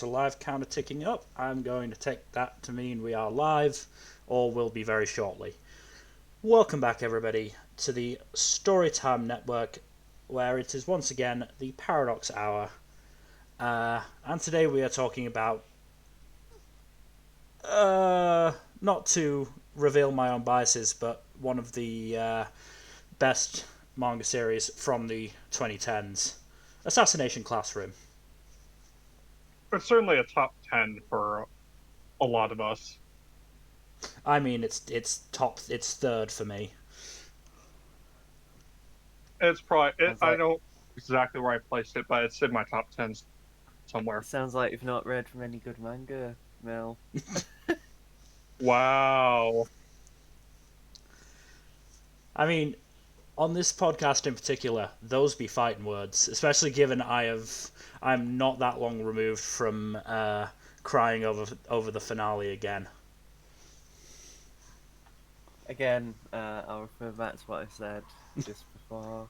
a live counter ticking up. I'm going to take that to mean we are live, or will be very shortly. Welcome back, everybody, to the Storytime Network, where it is once again the Paradox Hour. And today we are talking about, not to reveal my own biases, but one of the best manga series from the 2010s, Assassination Classroom. It's certainly a top 10 for a lot of us. I mean, it's third for me. It's probably, Sounds I like don't exactly where I placed it, but it's in my top 10 it somewhere. sounds like you've not read from any good manga, Mel. Wow. I mean, on this podcast in particular, those be fighting words, especially given I'm not that long removed from crying over the finale again. Again, I'll refer back to what I said just before.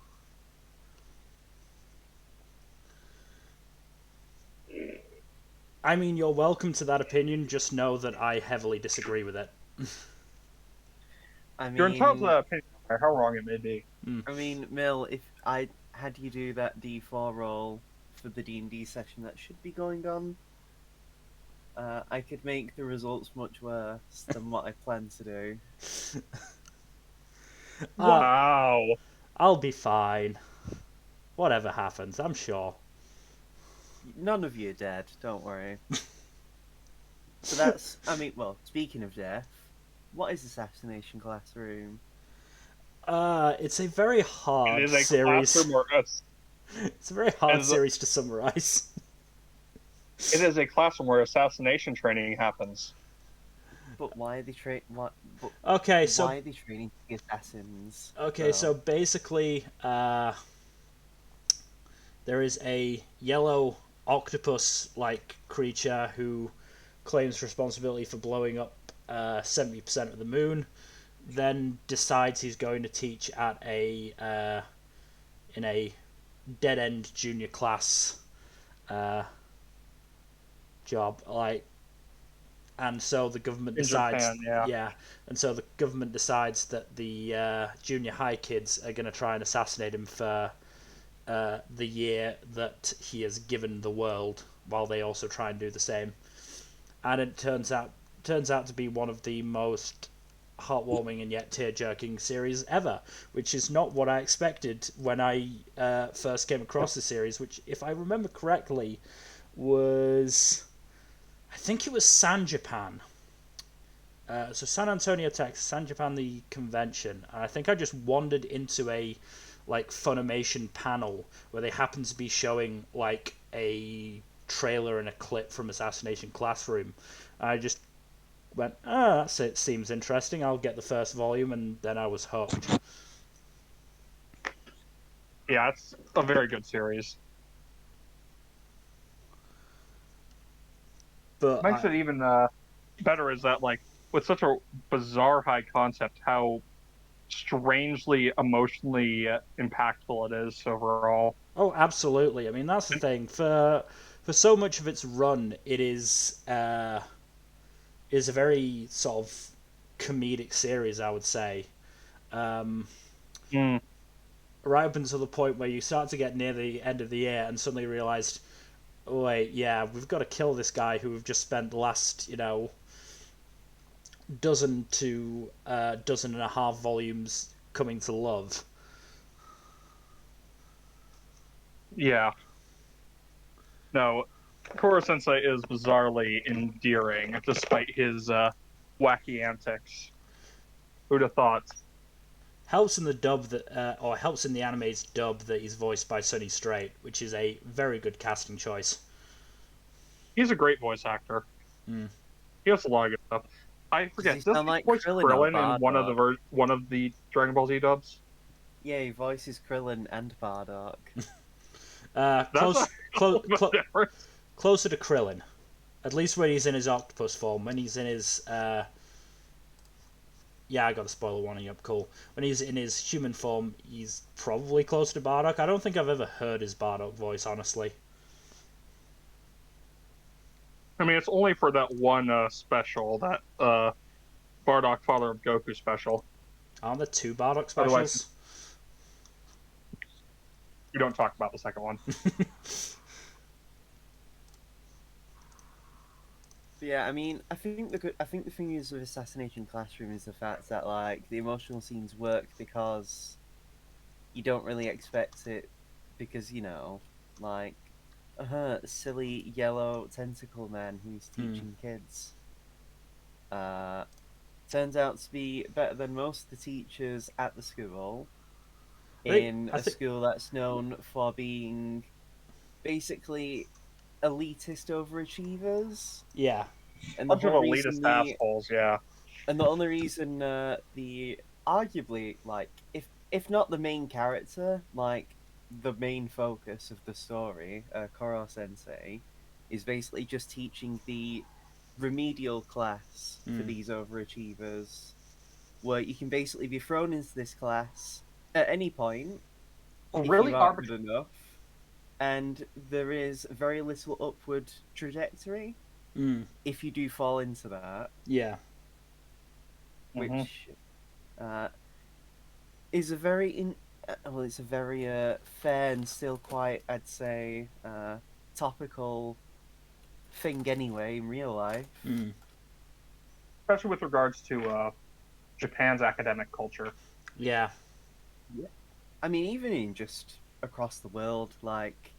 I mean, you're welcome to that opinion. Just know that I heavily disagree with it. I You're entitled to mean, that opinion, no matter how wrong it may be. Mm. I mean, Mel, if I had you do that D4 roll for the D&D session that should be going on, I could make the results much worse than what I plan to do. Uh, Wow. I'll be fine. Whatever happens, I'm sure. None of you are dead, don't worry. So that's, I mean, well, speaking of death, what is Assassination Classroom? It's a very It hard is a series. classroom where It's a very hard series to summarize. it is a classroom where assassination training happens. But why are they Okay, so why are they training to be assassins? okay, so Though basically, there is a yellow octopus-like creature who claims responsibility for blowing up 70% of the moon. Then decides he's going to teach at a in a dead end junior class uh, job, and so the government In decides, Japan, yeah. yeah, and so the government decides that the junior high kids are going to try and assassinate him for the year that he has given the world, while they also try and do the same. And it turns out to be one of the most heartwarming and yet tear-jerking series ever, which is not what I expected when I first came across the series, which, if I remember correctly, was, I think it was San Japan. So San Antonio, Texas, San Japan, the convention. And I think I just wandered into a Funimation panel where they happened to be showing a trailer and a clip from Assassination Classroom. I just went, that's it. Seems interesting. I'll get the first volume, and then I was hooked. Yeah, it's a very good series. But Makes it even better is that, like, with such a bizarre high concept, how strangely emotionally impactful it is overall. oh, absolutely. I mean, that's the And thing. For so much of its run, it is a very sort of comedic series, I would say. Um, mm, right up until the point where you start to get near the end of the year and suddenly realised, oh, wait, yeah, we've got to kill this guy who we've just spent the last, dozen and a half volumes coming to love. yeah, no, Kurosensei is bizarrely endearing despite his wacky antics. Who'd have thought? Helps in the dub or helps in the anime's dub that he's voiced by Sonny Strait, which is a very good casting choice. He's a great voice actor. Mm. He has a lot of good stuff. I Does he forget. Does sound he like voice Krillin or Krillin in Bardock? one of the Dragon Ball Z dubs? Yeah, he voices Krillin and Bardock. That's a Close, hell of a difference. closer to Krillin. At least when he's in his octopus form. When he's in his yeah, I got a spoiler warning up. Cool. When he's in his human form, he's probably close to Bardock. I don't think I've ever heard his Bardock voice, honestly. I mean, it's only for that one special, that Bardock Father of Goku special. Aren't there two Bardock Otherwise, specials? we don't talk about the second one. Yeah, I mean, I think the thing is with Assassination Classroom is the fact that like the emotional scenes work because you don't really expect it, because like silly yellow tentacle man who's Hmm. teaching kids uh turns out to be better than most of the teachers at the school, in I a think school that's known for being basically elitist overachievers. yeah. And the Bunch of whole elitist reason assholes, yeah. the only reason the arguably, like, if not the main character, like the main focus of the story, Kurosensei, is basically just teaching the remedial class for Hmm. these overachievers, where you can basically be thrown into this class at any point if Really you are good arbitrary. enough, and there is very little upward trajectory Hmm. if you do fall into that, Yeah. Hmm. which uh, is a very well, it's a very fair and still quite, I'd say, topical thing anyway in real life. Hmm. Especially with regards to Japan's academic culture. Yeah. Yeah. I mean, even in just across the world, like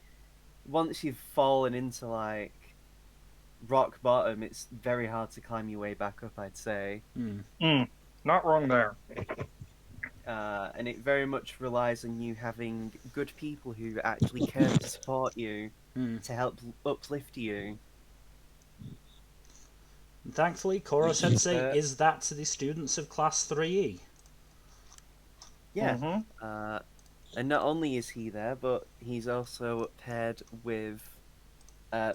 once you've fallen into like rock bottom, it's very hard to climb your way back up, I'd say. Hmm. Not wrong there. And it very much relies on you having good people who actually care to support you, Hmm. to help uplift you. And thankfully, Koro Which, Sensei is that to the students of Class 3E. yeah, Hmm. uh, and not only is he there, but he's also paired with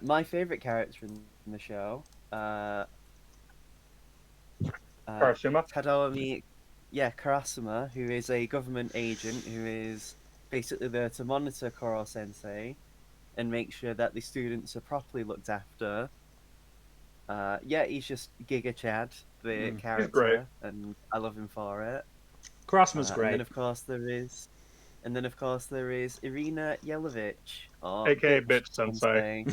my favorite character in the show, uh, Karasuma. Tadaomi, yeah, Karasuma, who is a government agent who is basically there to monitor Koro Sensei and make sure that the students are properly looked after. Yeah, he's just Giga Chad, the Hmm. He's great. character, and I love him for it. Kurasuma's And then great. of course there is Irina Yelovich, or AKA Bitch Bitch Sensei, Sensei,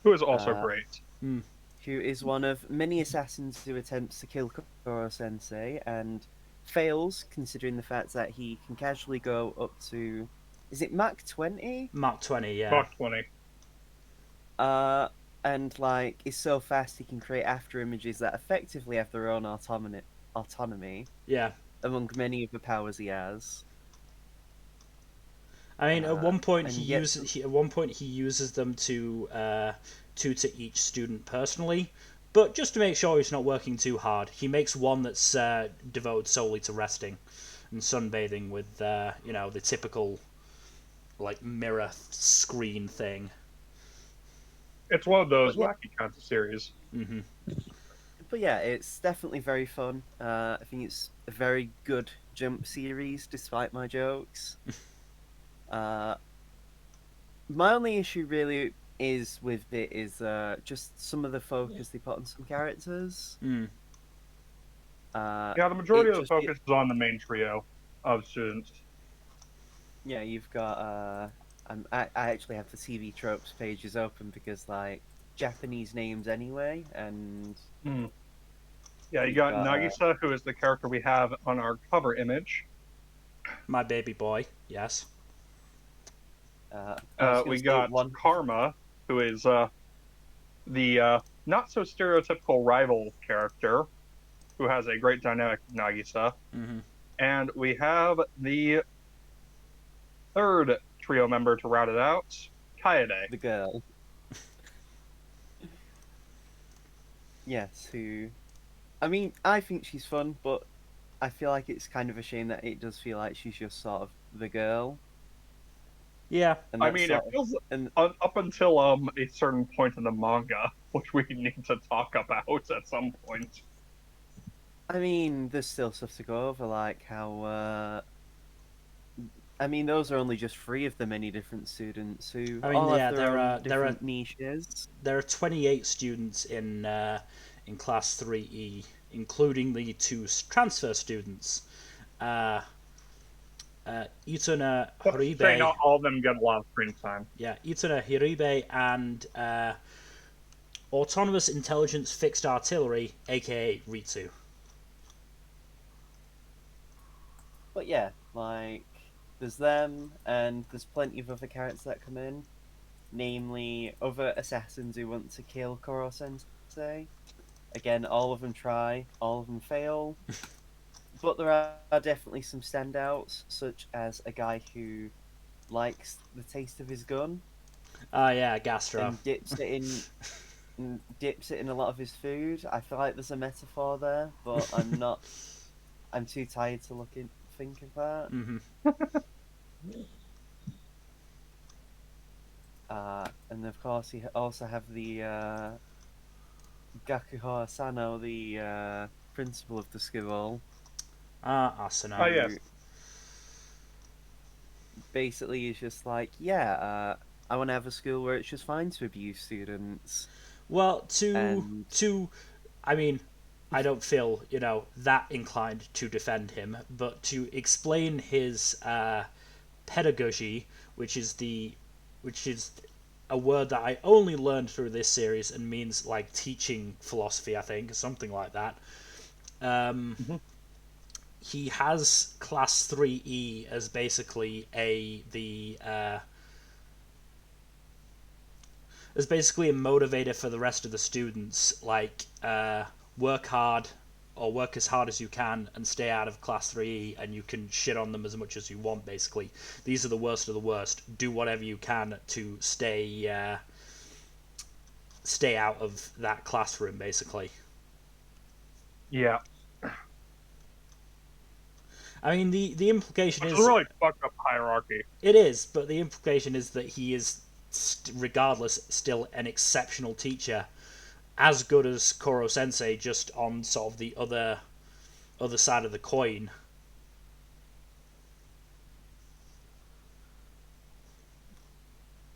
who is also uh, great. Hmm. who is one of many assassins who attempts to kill Koro Sensei and fails, considering the fact that he can casually go up to, is it Mach 20? Mark 20, yeah. Mach 20. Uh, and like is so fast he can create after images that effectively have their own autonomy Yeah. among many of the powers he has. I mean, And yet, at one point he uses them to tutor each student personally, but just to make sure he's not working too hard, he makes one that's devoted solely to resting and sunbathing with the typical like mirror screen thing. It's one of but those yeah, wacky kinds of series. Hmm. but yeah, it's definitely very fun. I think it's a very good jump series, despite my jokes. Uh, my only issue really is with it is just some of the focus they put on some characters. Mm. Yeah, the majority It of the just focus is on the main trio of students. Yeah, you've got I actually have the TV tropes pages open because like Japanese names anyway, and Hmm. Yeah, you you've got got Nagisa, who is the character we have on our cover image. My baby boy, yes. I was We gonna say got one. Karma, who is the not so stereotypical rival character, who has a great dynamic with Nagisa. Hmm. And we have the third trio member to round it out, Kaede. The girl, yes, who I mean, I think she's fun, but I feel like it's kind of a shame that it does feel like she's just sort of the girl, Yeah. and I that's mean, it sort of feels and up until a certain point in the manga, which we need to talk about at some point. I mean, there's still stuff to go over, like I mean, those are only just three of the many different students who I mean, all have yeah, their own different niches. there are 28 students in class 3E, including the two transfer students. Uh, Ituna Let's say Horibe, not all of them get a lot of screen time. yeah, Ituna Hiribe and Autonomous Intelligence Fixed Artillery, aka Ritsu. But yeah, like there's them, and there's plenty of other characters that come in, namely other assassins who want to kill Kurosensei. Again, all of them try, all of them fail, but there are definitely some standouts, such as a guy who likes the taste of his gun Ah, yeah, Gastro. and dips it in a lot of his food. I feel like there's a metaphor there, but I'm not. I'm too tired to think of that. Mm-hmm. And of course, you also have the Gakuho Asano, the principal of the school, Ah, Asano. Oh who yes, basically is just like, yeah, I want to have a school where it's just fine to abuse students. Well, And I mean, I don't feel that inclined to defend him, but to explain his pedagogy, which is a word that I only learned through this series and means like teaching philosophy, I think, something like that. He has class 3E as basically as basically a motivator for the rest of the students, like work hard or work as hard as you can and stay out of class 3E, and you can shit on them as much as you want. Basically, these are the worst of the worst. Do whatever you can to stay out of that classroom, basically. yeah. I mean, the implication Which is is a really fucked up hierarchy. it is, but the implication is that he is regardless still an exceptional teacher, as good as Kurosensei, just on sort of the other side of the coin.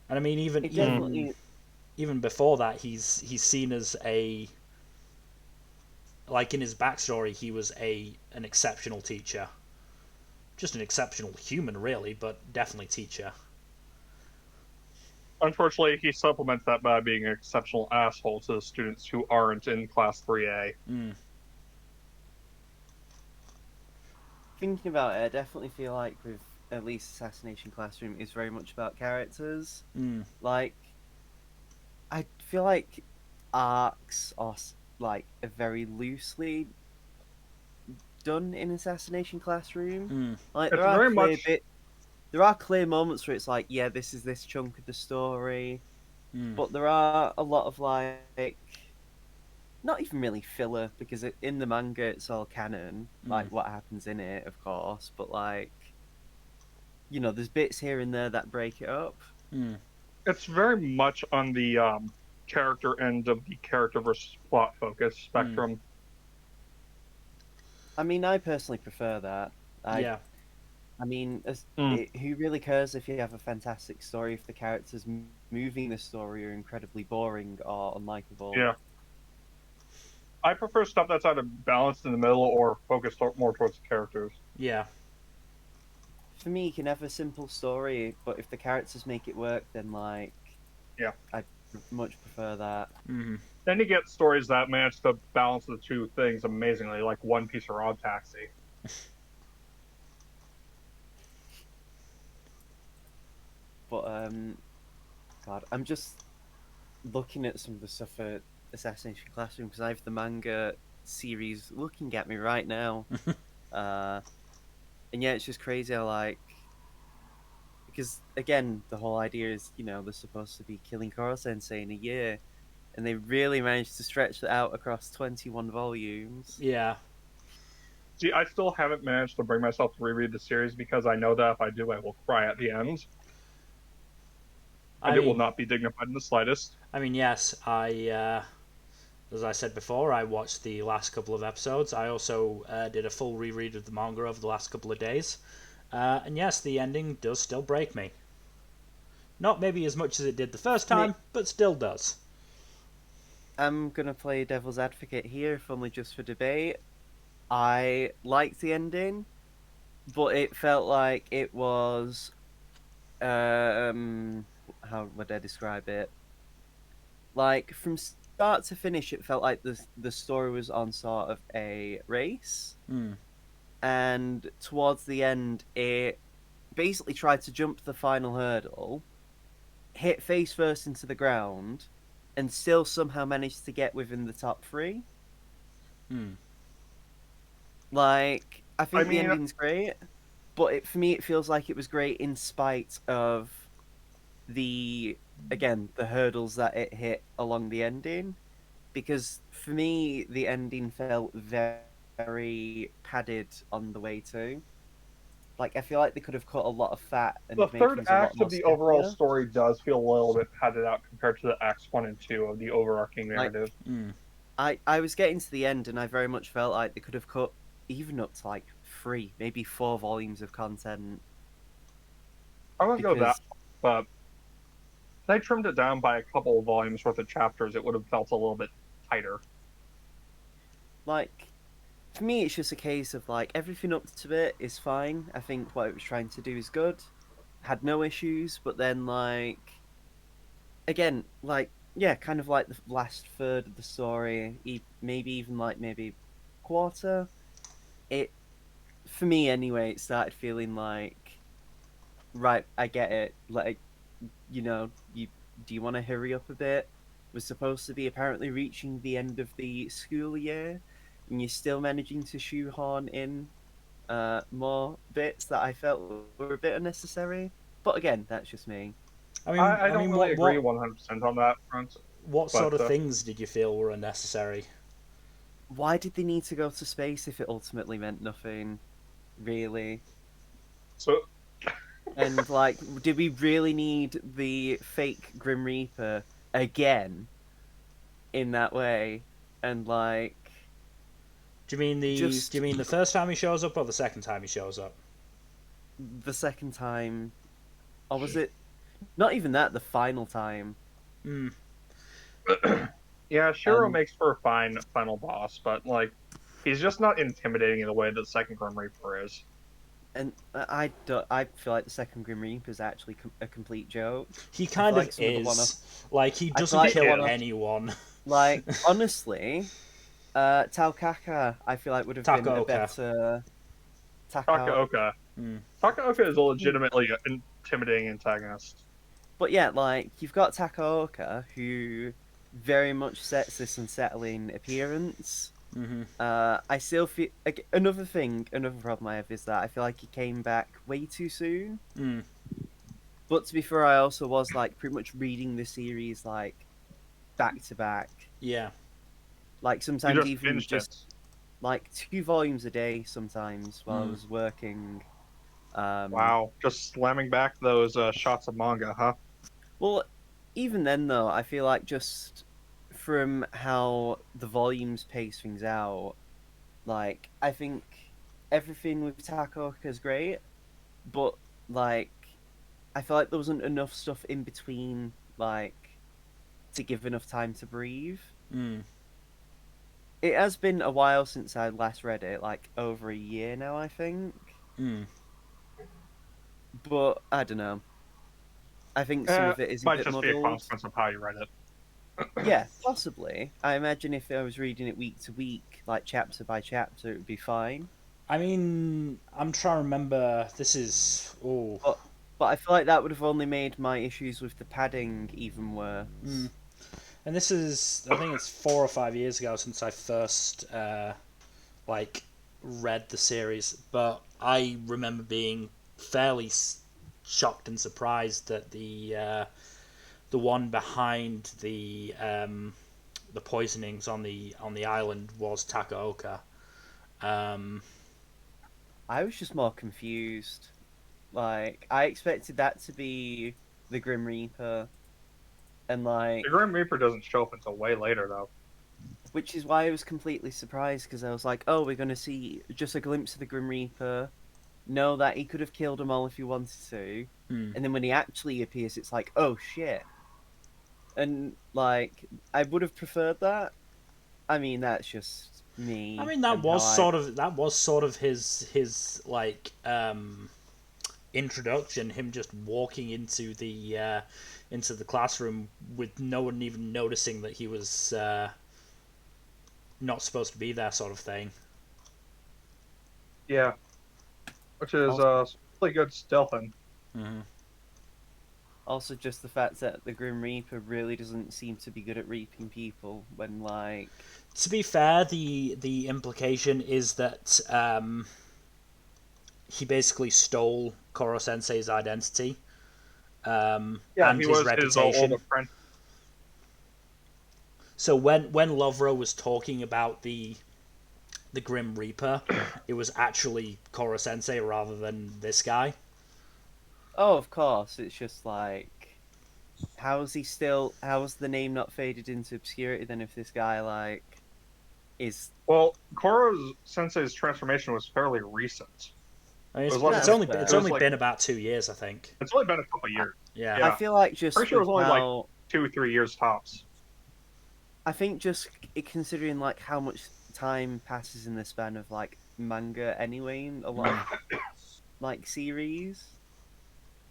And I mean, it definitely, even before that, he's seen as a, like, in his backstory, he was an exceptional teacher, just an exceptional human, really, but definitely teacher. Unfortunately, he supplements that by being an exceptional asshole to the students who aren't in Class 3A. thinking about it, I definitely feel like with at least Assassination Classroom is very much about characters. Like, I feel like arcs are like are very loosely done in Assassination Classroom. Like It's very much there are clear moments where it's like, yeah, this is this chunk of the story, but there are a lot of like not even really filler because in the manga it's all canon, like what happens in it, of course, but like there's bits here and there that break it up. it's very much on the character end of the character versus plot focus spectrum. I mean, I personally prefer that. Yeah. I mean, who really cares if you have a fantastic story if the characters moving the story are incredibly boring or unlikable? Yeah. I prefer stuff that's either balanced in the middle or focused more towards the characters. Yeah. For me, you can have a simple story, but if the characters make it work, then like, yeah, I much prefer that. Then you get stories that manage to balance the two things amazingly, like One Piece or Odd Taxi. But God, I'm just looking at some of the stuff for Assassination Classroom because I have the manga series looking at me right now. And yeah, it's just crazy how like because again the whole idea is they're supposed to be killing Kurosensei in a year, and they really managed to stretch it out across 21 volumes. Yeah. See, I still haven't managed to bring myself to reread the series because I know that if I do, I will cry at the end. And it will not be dignified in the slightest. I mean, yes, as I said before, I watched the last couple of episodes. I also did a full reread of the manga over the last couple of days. And yes, the ending does still break me. Not maybe as much as it did the first time, but still does. I'm gonna play devil's advocate here, if only just for debate. I liked the ending, but it felt like it was how would I describe it? Like from start to finish, it felt like the story was on sort of a race, Mm. and towards the end, it basically tried to jump the final hurdle, hit face first into the ground, and still somehow managed to get within the top three. Mm. Like, I I think the mean, ending's great, but for me, it feels like it was great in spite of the the hurdles that it hit along the ending. Because for me, the ending felt very padded on the way too. Like, I feel like they could have cut a lot of fat the and made third things a lot act more of the overall snappier. story does feel a little bit padded out compared to the acts 1 and 2 of the overarching Like, narrative. Mm. I was getting to the end, and I very much felt like they could have cut even up to like three, maybe four volumes of content I won't go that because far, but they trimmed it down by a couple of volumes worth of chapters. It would have felt a little bit tighter. like for me it's just a case of like everything up to it is fine. I think what it was trying to do is good. Had no issues, but then like again, like yeah, kind of like the last third of the story, maybe even like maybe quarter, it for me anyway, it started feeling like right, I get it. Like you do you want to hurry up a bit? We're supposed to be apparently reaching the end of the school year, and you're still managing to shoehorn in more bits that I felt were a bit unnecessary. But again, that's just me. I I don't mean, really what agree what 100% on that front, what but sort of things did you feel were unnecessary? Why did they need to go to space if it ultimately meant nothing, really? so And like, did we really need the fake Grim Reaper again in that way? And like, Do you just mean the first time he shows up or the second time he shows up? the second time, or was it not even that? The final time, Mm. yeah, Shiro and makes for a fine final boss, but like he's just not intimidating in the way that the second Grim Reaper is. I don't. I feel like the second Grim Reaper is actually a complete joke. He I feel kind of like some of the one-off. is. Like he I feel doesn't He like the kill is. one-off. anyone. Like honestly, Taokaka, I feel like would have been a Takaoka. better Takao. Takaoka. Mm. Takaoka is a legitimately intimidating antagonist. But yeah, like you've got Takaoka, who very much sets this unsettling appearance. Hmm. I still feel like another problem I have is that I feel like he came back way too soon. Mm. But to be fair, I also was like pretty much reading the series like back to back. Yeah. Like You sometimes just even binged it. just like 2 volumes a day sometimes while I Mm. was working. Um, Wow, just slamming back those shots of manga, huh? well, even then though, I feel like just from how the volumes pace things out, like I think everything with Takaoka is great, but like I feel like there wasn't enough stuff in between, like to give enough time to breathe. Mm. It has been a while since I last read it, like over a year now, I think. Mm. But I don't know. I think some of it is a Might bit just be a muddled. consequence of how you read it. Yeah, possibly. I imagine if I was reading it week to week, like chapter by chapter, it would be fine. I mean, I'm trying to remember. This is But but I feel like that would have only made my issues with the padding even Mm. worse. And this is, I think it's 4 or 5 years ago since I first like read the series, but I remember being fairly shocked and surprised that the one behind the poisonings on the island was Takaoka. Um, I was just more confused. Like I expected that to be the Grim Reaper, and The like Grim Reaper doesn't show up until way later, though. which is why I was completely surprised because I was like, oh, we're gonna see just a glimpse of the Grim Reaper, know that he could have killed them all if he wanted to, and then when he actually appears, it's like, oh shit. And like, I would have preferred that. I mean, that's just me. I mean, that and how was I... sort of his like introduction. Him just walking into the classroom with no one even noticing that he was not supposed to be there, sort of thing. Yeah, which is really good stealthing. Mm-hmm. Also, just the fact that the Grim Reaper really doesn't seem to be good at reaping people when, like... To be fair, the implication is that he basically stole Kurosensei's identity Yeah, and he his was his old reputation. apprentice. So when Lovro was talking about the Grim Reaper, it was actually Kurosensei rather than this guy. Oh, of course. It's just like, how has the name not faded into obscurity then if this guy, like, is... Well, Koro Sensei's transformation was fairly recent. I mean, It was less it's than, only fair. it's it was only like been about 2 years, I think. it's only been a couple years. Yeah. I Yeah, feel like just pretty sure it was with only like how... 2-3 years tops. I think just considering, like, how much time passes in the span of, like, manga anyway, in a lot of, like, series,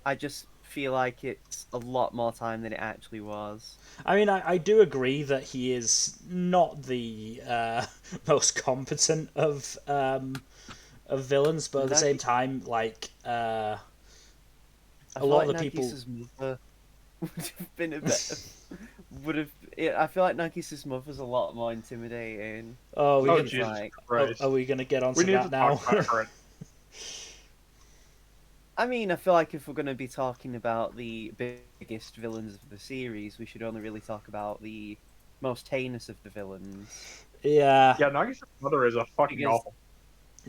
I just feel like it's a lot more time than it actually was. I mean, I do agree that he is not the most competent of villains, but at the same time, like I a feel lot like of the people. Nagisa's mother would have been a better... I feel like Nagisa's mother's a lot more intimidating. Oh, Oh, gonna, Jesus Like, Christ. are we gonna get We onto need that to now? talk about her. I mean, I feel like if we're going to be talking about the biggest villains of the series, we should only really talk about the most heinous of the villains. Yeah, Yeah, Nagisa's mother is a fucking Because awful.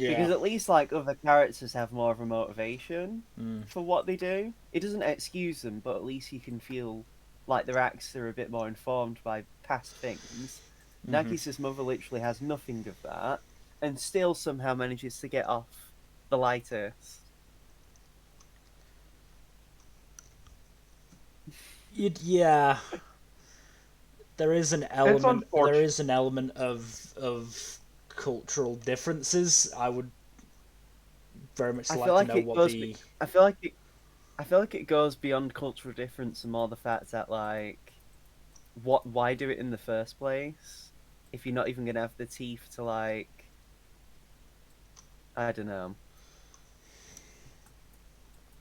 because yeah. at least like other characters have more of a motivation Mm. for what they do. It doesn't excuse them, but at least you can feel like their acts are a bit more informed by past things. Mm-hmm. Nagisa's mother literally has nothing of that, and still somehow manages to get off the lightest. Yeah, there is an It's element. There unfortunate. is an element of cultural differences. I would very much I like feel to like know it what goes. the. I feel like it. I feel like it goes beyond cultural difference and more the fact that, like, why do it in the first place if you're not even gonna have the teeth to, like, I don't know.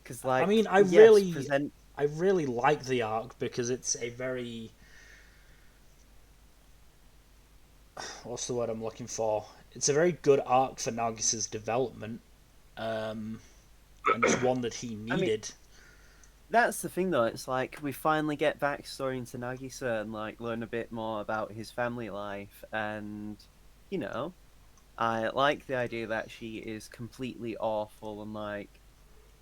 Because, I like, mean, yes, present... I really like the arc because it's a very. What's the word I'm looking for? It's a very good arc for Nagisa's development, and it's one that he I mean, needed. that's the thing though. It's like we finally get backstory into Nagisa and like learn a bit more about his family life, and you know, I like the idea that she is completely awful and like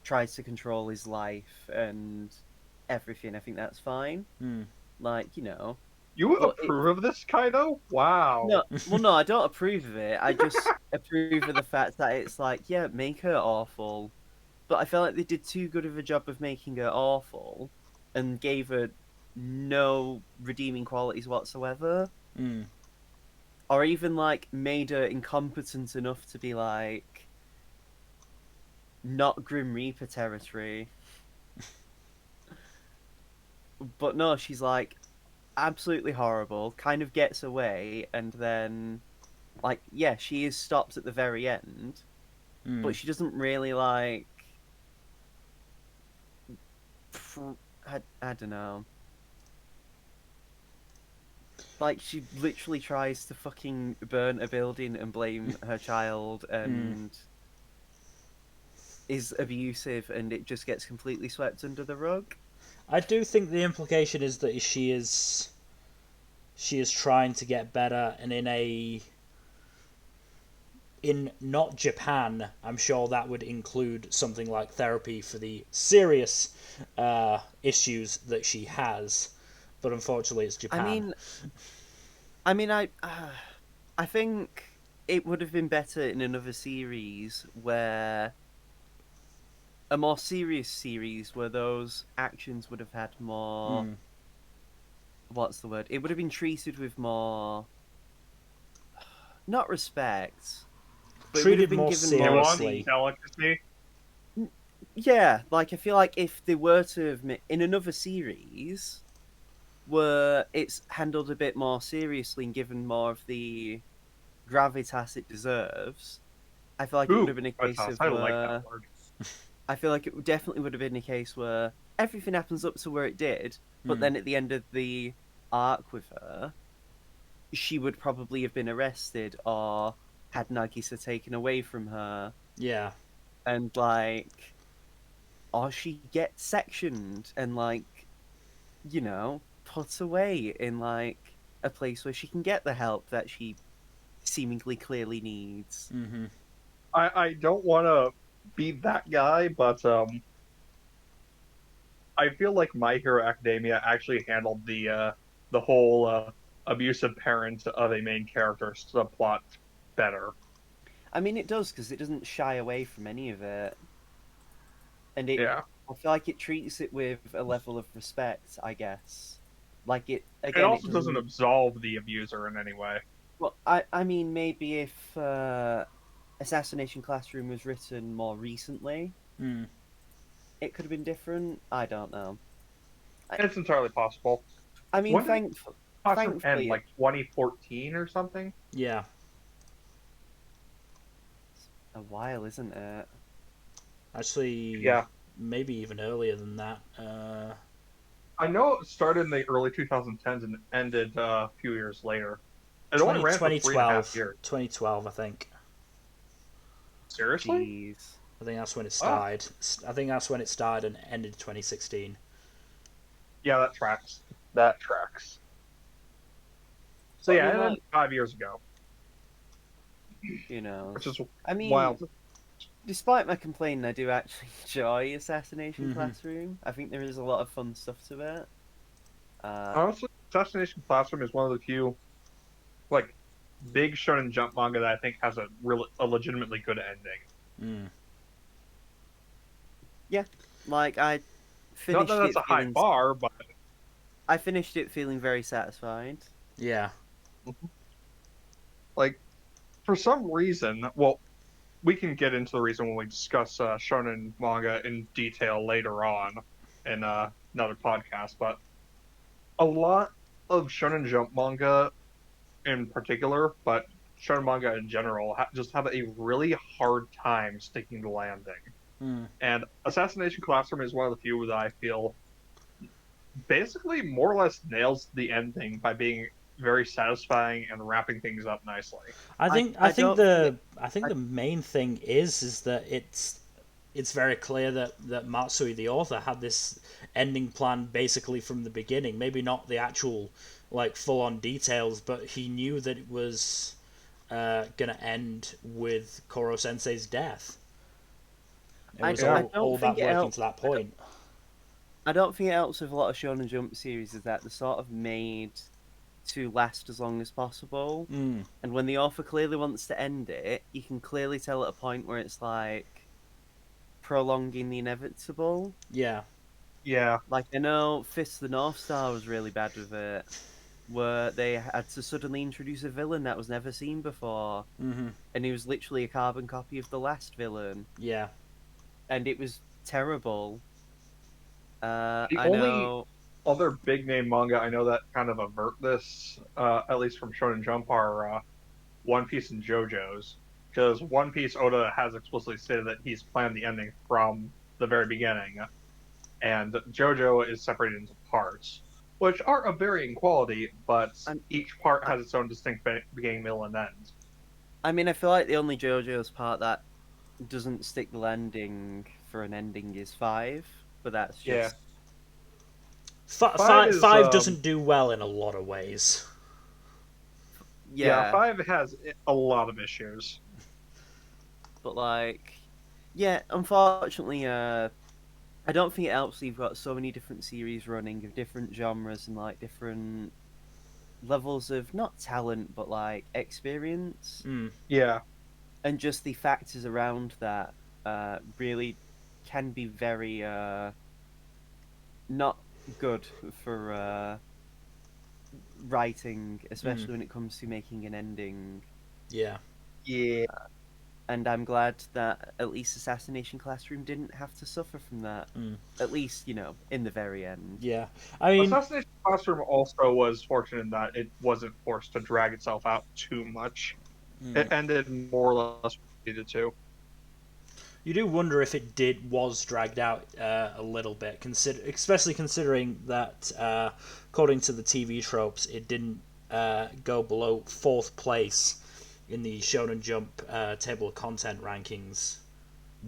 tries to control his life and everything. I think that's fine. Hmm. Like, you know, You but it... approve of this, Kaido? Wow. no, well, no, I don't approve of it. I just approve of the fact that it's like, yeah, make her awful. But I felt like they did too good of a job of making her awful and gave her no redeeming qualities whatsoever. Hmm. Or even like made her incompetent enough to be like not Grim Reaper territory. But no, she's like absolutely horrible, kind of gets away, and then like, yeah, she is stopped at the very end, Hmm. but she doesn't really like I don't know. Like, she literally tries to fucking burn a building and blame her child and is abusive, and it just gets completely swept under the rug. I do think the implication is that she is trying to get better, and in not Japan, I'm sure that would include something like therapy for the serious issues that she has, but unfortunately, it's I Japan. mean, I mean, I think it would have been better in another series where a more serious series where those actions would have had more. What's the word? It would have been treated with more, not respect, but it would have Treated been more given more of seriously. the. Delicacy. Yeah, like I feel like if they were to have in another series where it's handled a bit more seriously and given more of the gravitas it deserves, I feel like it would have Ooh, been a case gravitas. of I like that where word. I feel like it definitely would have been a case where everything happens up to where it did, but Mm. then at the end of the arc with her, she would probably have been arrested or had Nagisa taken away from her, Yeah. and like, or she gets sectioned and like, put away in like a place where she can get the help that she seemingly clearly needs. Mm-hmm. I don't want to be that guy, but I feel like My Hero Academia actually handled the whole abusive parent of a main character subplot better. I mean, it does because it doesn't shy away from any of it, and Yeah. I feel like it treats it with a level of respect, I guess. Like it It again, it also doesn't doesn't. absolve the abuser in any way. Well, I mean, maybe if Assassination Classroom was written more recently, Mm. it could have been different. I don't know. I, It's entirely possible. I mean, When did Classroom end? thankfully, Like 2014 or something? Yeah. it's a while, isn't it? Actually, Yeah. maybe even earlier than that. I know it started in the early 2010s and ended a few years later. It only 20, ran for 3.5 years. 2012, I think. Seriously? Jeez. I think that's when it Oh, started. I think that's when it started and ended 2016. yeah, that tracks. That tracks. So But I yeah, mean, it like, ended 5 years ago, who which knows? is I mean, wild. despite my complaining, I do actually enjoy Assassination Mm-hmm. Classroom. I think there is a lot of fun stuff to it. Uh, Honestly, Assassination Classroom is one of the few like big Shonen Jump manga that I think has a legitimately good ending. Mm. yeah, like Not that finished that's it a high feeling, bar, but I finished it feeling very satisfied. Yeah. like for some reason, well, we can get into the reason when we discuss shonen manga in detail later on in another podcast. But a lot of shonen jump manga in particular, but shonen manga in general, just have a really hard time sticking the landing. Mm. And Assassination Classroom is one of the few that I feel basically more or less nails the ending by being very satisfying and wrapping things up nicely. I don't think I think I, the main thing is that it's very clear that Matsui, the author, had this ending plan basically from the beginning. Maybe not the actual like full on details, but he knew that it was gonna end with Kurosensei's death. It was I Yeah, all don't think about it working helps. to that point. I don't think it helps with a lot of Shonen Jump series is that they're sort of made to last as long as possible. Mm. And when the author clearly wants to end it, you can clearly tell at a point where it's like prolonging the inevitable. Yeah. yeah. Like I know Fist of the North Star was really bad with it, where they had to suddenly introduce a villain that was never seen before, Mm-hmm. and he was literally a carbon copy of the last villain, Yeah. and it was terrible. The I only know. other big name manga I know that kind of avert this, at least from Shonen Jump, are One Piece and JoJo's. Because One Piece Oda has explicitly stated that he's planned the ending from the very beginning, and JoJo is separated into parts, which are of varying quality, but I'm, each part I, has its own distinct beginning, middle, and end. I mean, I feel like the only JoJo's part that doesn't stick the landing for an ending is five, but that's Yeah, just five is Five doesn't do well in a lot of ways. yeah, yeah. five has a lot of issues. But like, yeah, unfortunately, I don't think it helps that you've got so many different series running of different genres and like different levels of not talent but like experience, Mm. Yeah, and just the factors around that really. can be very not good for writing, especially when it comes to making an ending. Yeah. Yeah. And I'm glad that at least Assassination Classroom didn't have to suffer from that. Mm. At least, in the very end. Yeah. I mean, Assassination Classroom also was fortunate in that it wasn't forced to drag itself out too much. It ended more or less what it needed to. you do wonder if it was dragged out a little bit, especially considering that according to the TV tropes, it didn't go below fourth place in the Shonen Jump table of content rankings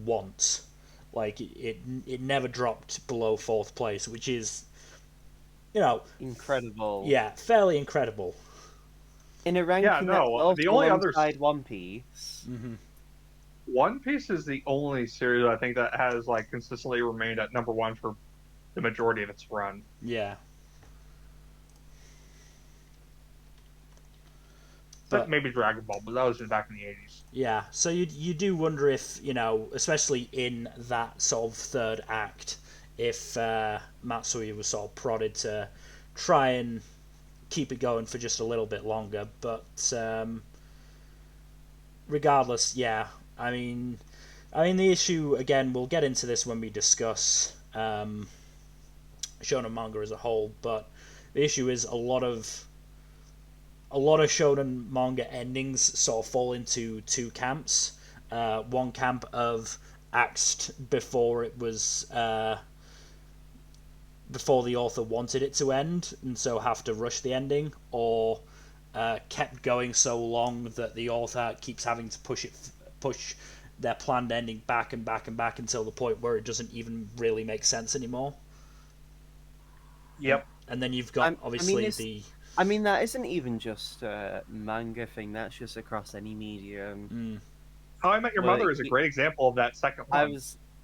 once. Like it never dropped below fourth place, which is, Incredible. yeah, fairly incredible. In a Yeah, ranking that's no, also the only other alongside One Piece. One Piece is the only series I think that has like consistently remained at number one for the majority of its run. Yeah, Except but maybe Dragon Ball, but that was back in the 80s. yeah, so you do wonder if, especially in that sort of third act, if Matsui was sort of prodded to try and keep it going for just a little bit longer. But regardless, yeah, I mean, the issue again. We'll get into this when we discuss shonen manga as a whole. But the issue is a lot of shonen manga endings sort of fall into two camps. One camp of axed before it was before the author wanted it to end, and so have to rush the ending, or kept going so long that the author keeps having to push their planned ending back and back and back until the point where it doesn't even really make sense anymore. Yep. And then you've got obviously the I mean, that isn't even just a manga thing. That's just across any medium. How I Met Your Mother is a great example of that second one.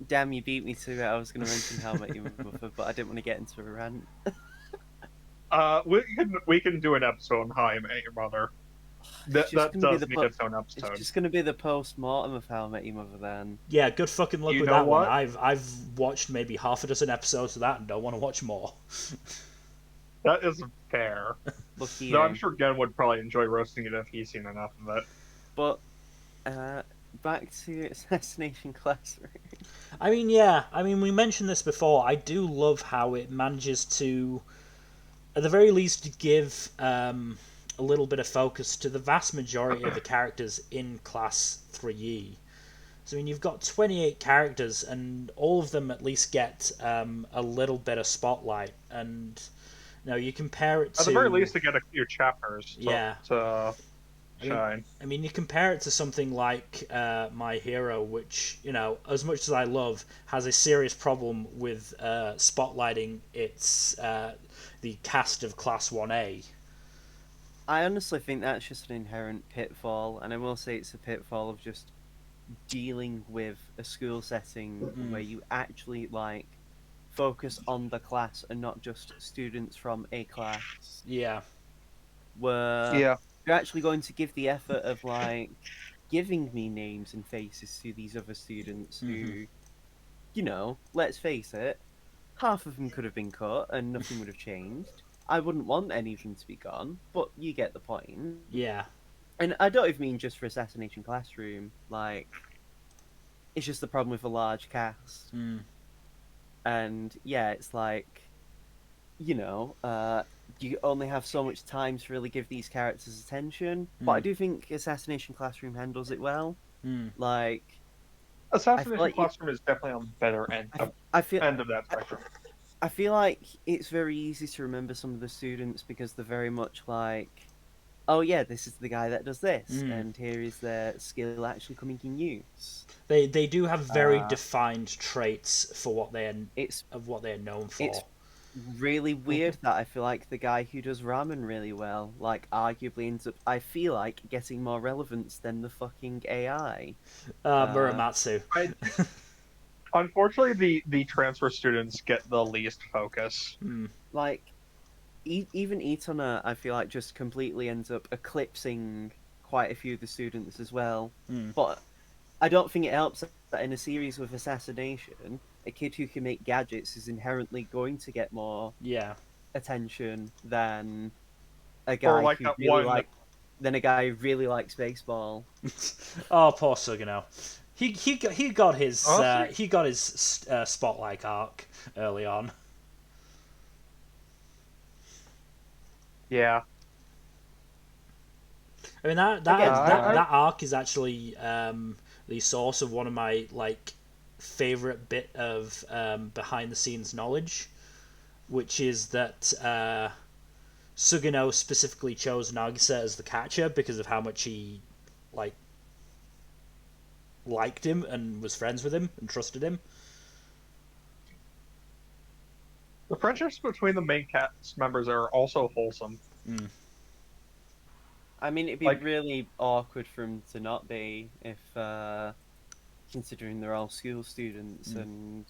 Damn, you beat me to it. I was going to mention How I Met Your Mother, but I didn't want to get into a rant. We can do an episode on How I Met Your Mother. That does need its own episode. It's just going to be the post-mortem of How I Met Your Mother then. Yeah, good fucking luck You with know that one. what? I've watched maybe half a dozen episodes of that and don't want to watch more. That is fair. Lucky Though I'm you. sure Gen would probably enjoy roasting it if he's seen enough of it. But back to Assassination Classroom. I mean, yeah. I mean, we mentioned this before. I do love how it manages to, at the very least, give a little bit of focus to the vast majority of the characters in Class 3E. So, I mean, you've got 28 characters, and all of them at least get a little bit of spotlight. And, you compare it to... At the very least, to get a few chapters to shine. I mean, you compare it to something like My Hero, which, as much as I love, has a serious problem with spotlighting the cast of Class 1A. I honestly think that's just an inherent pitfall, and I will say it's a pitfall of just dealing with a school setting where you actually focus on the class and not just students from a class. Yeah. Where Yeah. you're actually going to give the effort of giving me names and faces to these other students who, let's face it, half of them could have been cut and nothing would have changed. I wouldn't want any of them to be gone, but you get the point. Yeah. And I don't even mean just for Assassination Classroom. It's just the problem with a large cast. And yeah, it's you only have so much time to really give these characters attention. But I do think Assassination Classroom handles it well. Assassination Classroom is definitely on the better end of that spectrum. I feel like it's very easy to remember some of the students because they're very much oh yeah, this is the guy that does this, and here is their skill actually coming in use. They do have very defined traits for what they're known for. It's really weird that I feel like the guy who does ramen really well, arguably ends up, I feel like, getting more relevance than the fucking AI. Muramatsu. Unfortunately, the transfer students get the least focus. Even Itona, I feel like, just completely ends up eclipsing quite a few of the students as well. But I don't think it helps that in a series with Assassination, a kid who can make gadgets is inherently going to get more Yeah. attention than a Or guy like who that really one. like than a guy who really likes baseball. Oh, poor Sugino. Honestly, He got his spotlight arc early on. yeah. I mean Again, that arc is actually the source of one of my like favorite bit of behind the scenes knowledge, which is that Sugino specifically chose Nagisa as the catcher because of how much he like liked him and was friends with him and trusted him. The friendships between the main cast members are also wholesome. Mm. I mean, it'd be Like, really awkward for him to not be if, considering they're all school students and.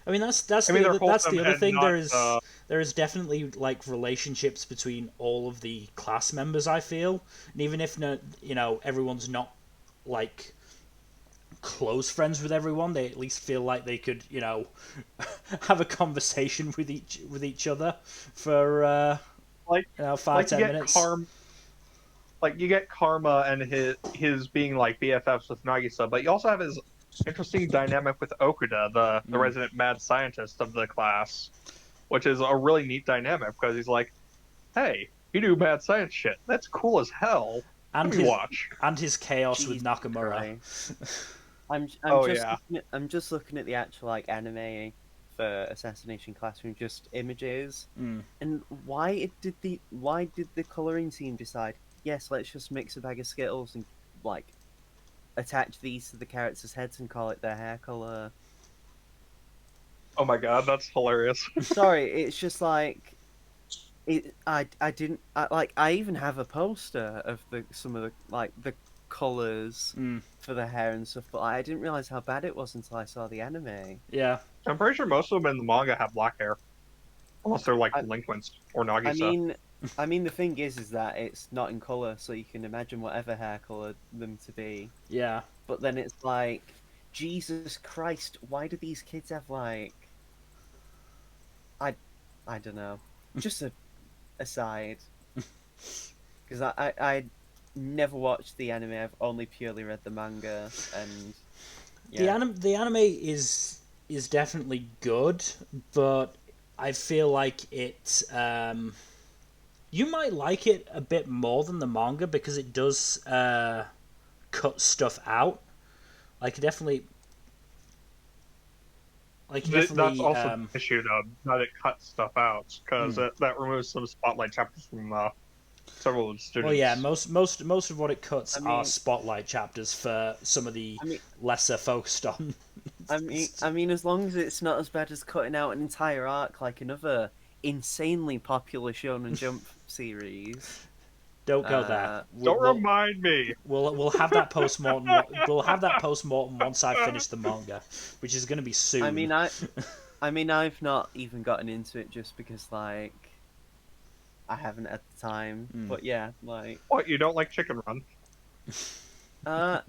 I mean that's I mean, they're that's wholesome the other and thing. not. There is definitely like relationships between all of the class members. I feel, and even if no, you know, everyone's not like close friends with everyone, they at least feel like they could, you know, have a conversation with each other for Like, you know, five like you ten get minutes. you get Karma and his being like BFFs with Nagisa, but you also have his interesting dynamic with Okuda, the resident mad scientist of the class, which is a really neat dynamic because he's like, "Hey, you do mad science shit. That's cool as hell. Let And me watch." his chaos with Jesus Nakamura. Christ. I'm Oh just yeah, I'm just looking at the actual like anime for Assassination Classroom, just images. Mm. And why did the coloring team decide? Yes, let's just mix a bag of Skittles and like attach these to the characters' heads and call it their hair color. oh my god, that's hilarious. Sorry, it's just like I didn't I even have a poster of the some of the like the colors Mm. for the hair and stuff, but I didn't realize how bad it was until I saw the anime. Yeah. I'm pretty sure most of them in the manga have black hair, unless they're like I delinquents or I Nagisa. mean I mean the thing is that it's not in color, so you can imagine whatever hair color them to be. Yeah. But then it's like, Jesus Christ, why do these kids have like I I don't know. Just a aside. Because I never watched the anime, I've only purely read the manga and yeah. The anime is definitely good, but I feel like it you might like it a bit more than the manga because it does cut stuff out. Like That's definitely also the issue, though, that it cuts stuff out because hmm. that removes some spotlight chapters from several of the Well, yeah, students. most of what it cuts I are mean spotlight chapters for some of the I mean lesser focused on. I mean as long as it's not as bad as cutting out an entire arc like another insanely popular Shonen Jump series. Don't go there. Uh Don't remind me. We'll have that post mortem. We'll have that post mortem once I finish the manga, which is going to be I soon. mean I mean I've not even gotten into it just because like I haven't at the time. But yeah, like What, you don't like Chicken Run? uh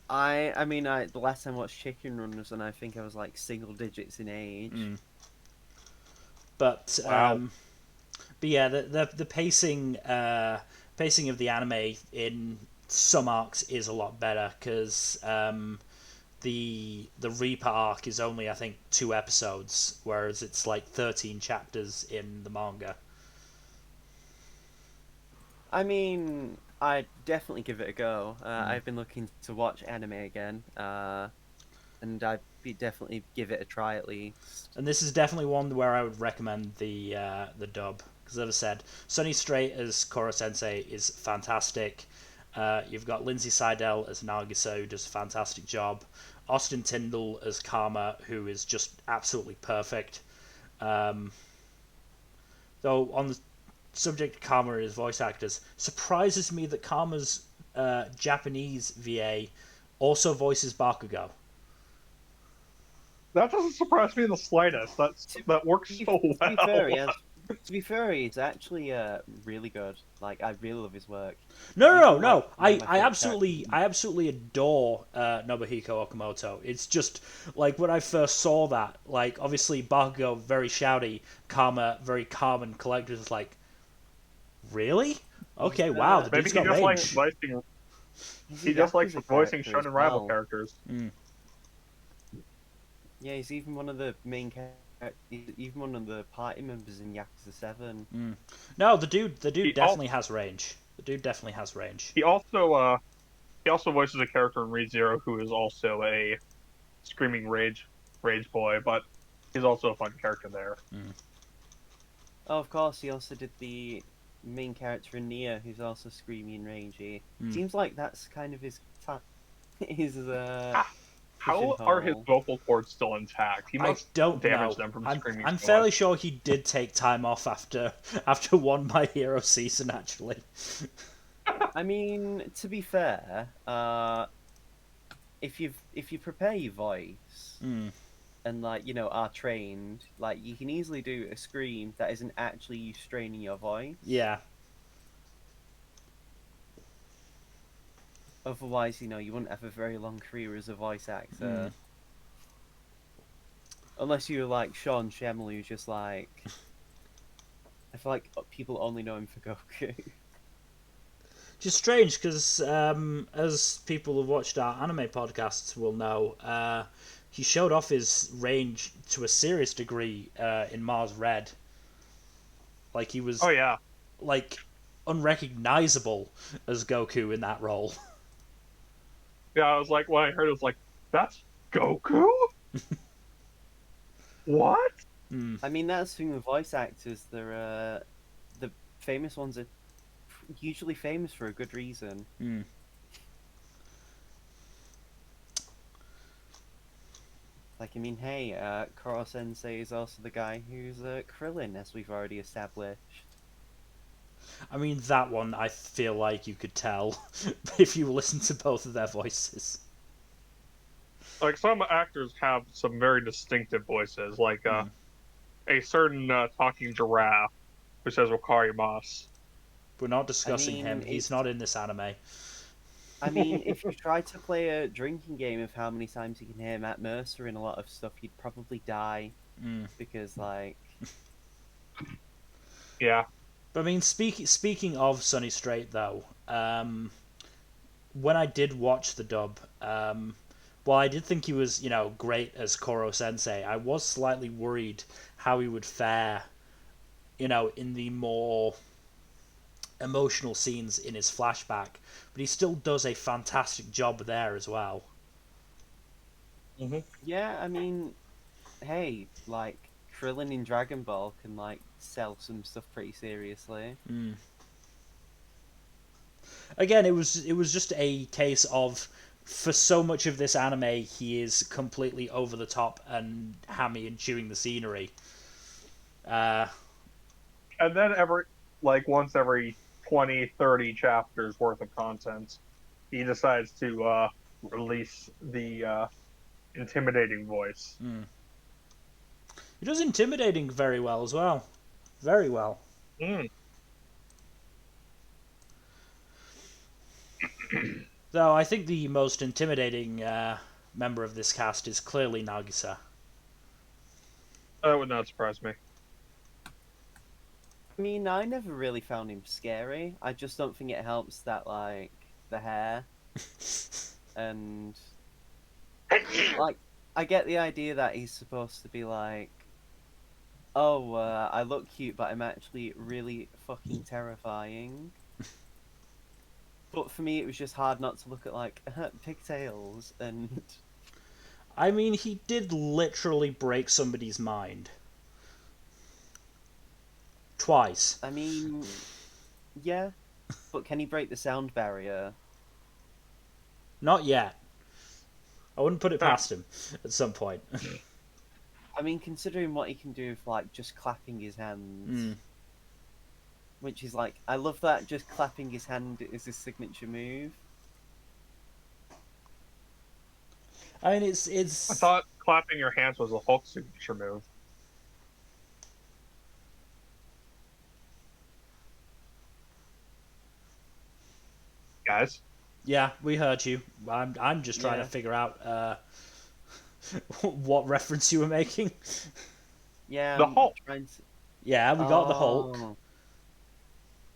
I mean I the last time I watched Chicken Run was when I think I was like single digits in age. But Wow. but yeah, the pacing of the anime in some arcs is a lot better because the Reaper arc is only I think 2 episodes, whereas it's like 13 chapters in the manga. I mean, I'd definitely give it a go. I've been looking to watch anime again, and I'd be definitely give it a try at least. And this is definitely one where I would recommend the dub because, as I said, Sunny Strait as Kurosensei is fantastic. You've got Lindsay Seidel as Nagisa, who does a fantastic job. Austin Tyndall as Karma, who is just absolutely perfect. Though on the subject of Karma and his voice actors, surprises me that Karma's Japanese VA also voices Bakugo. That doesn't surprise me in the slightest. That works so To be fair, well. To be fair, he's actually really good. Like, I really love his work. No, He's no, no, even, like, no. one of I, my I favorite absolutely, characters. I absolutely adore Nobuhiko Okamoto. It's just like when I first saw that, like obviously Bakugo very shouty, Karma very calm and collected. It's like, really? He's Okay, wow, the Maybe dude's he got just likes range. voicing. he's a He just likes Yakuza voicing character as shonen rival well. characters. Mm. Yeah, he's even one of the main characters. Even one of the party members in Yakuza 7. No, the dude He al- definitely has range. The dude definitely has range. he also he also voices a character in ReZero who is also a screaming rage boy, but he's also a fun character there. Oh, of course, he also did the main character in Nia, who's also screamy and rangy. Mm. Seems like that's kind of his his Ah, how are his pigeonhole. vocal cords still intact? He I must don't damage know. them from I'm screaming I'm so much. fairly sure he did take time off after one My Hero season actually. I mean, to be fair, if you prepare your voice Mm. and like are trained, like you can easily do a scream that isn't actually you straining your voice. Yeah. Otherwise, you wouldn't have a very long career as a voice actor. Mm. Unless you're like Sean Shamley, who's just like I feel like people only know him for Goku. Just strange because as people who've watched our anime podcasts will know, he showed off his range to a serious degree in Mars Red. Like he Oh was yeah, like unrecognizable as Goku in that role. yeah. I was like, when I heard it, was like, that's Goku. What? Mm. I mean, that's the thing with voice actors. They're the famous ones are usually famous for a good reason. Mm. Like, I mean, hey, Kurosensei is also the guy who's Krillin, as we've already established. I mean, that one I feel like you could tell if you listen to both of their voices. Like some actors have some very distinctive voices, like Mm. a certain talking giraffe who says Wakari Mas. We're not I discussing him. mean, He's not in this anime. if you try to play a drinking game of how many times you can hear Matt Mercer in a lot of stuff, you'd probably die Mm. because, like, Yeah. But I mean, speaking of Sunny Straight though, when I did watch the dub, while I did think he was great as Kurosensei, I was slightly worried how he would fare, in the more emotional scenes in his flashback. But he still does a fantastic job there as well. yeah, I mean, hey, like, Krillin in Dragon Ball can, like, sell some stuff pretty seriously. Mm. Again, it was just a case of for so much of this anime he is completely over the top and hammy and chewing the scenery. Uh, And then once every 20, 30 chapters worth of content, he decides to release the intimidating voice. mm. He does intimidating very well as well, very well. Mm. Though I think the most intimidating member of this cast is clearly Nagisa. That would not surprise me. I mean, I never really found him scary. I just don't think it helps that, like, the hair and, like, I get the idea that he's supposed to be like, oh, I look cute, but I'm actually really fucking terrifying. But for me, it was just hard not to look at, like, pigtails and... I mean, he did literally break somebody's mind. Twice. I mean, yeah, but can he break the sound barrier? Not yet. I wouldn't put it Huh. past him at some point. I mean, considering what he can do with, like, just clapping his hands. Mm. Which is like, I love that just clapping his hand is his signature move. I mean, I it's thought clapping your hands was a Hulk signature move. guys. Yeah, we heard you. I'm just trying to Yeah. figure out what reference you were making. Yeah, The I'm Hulk trying to. Yeah, we got the Hulk. Oh,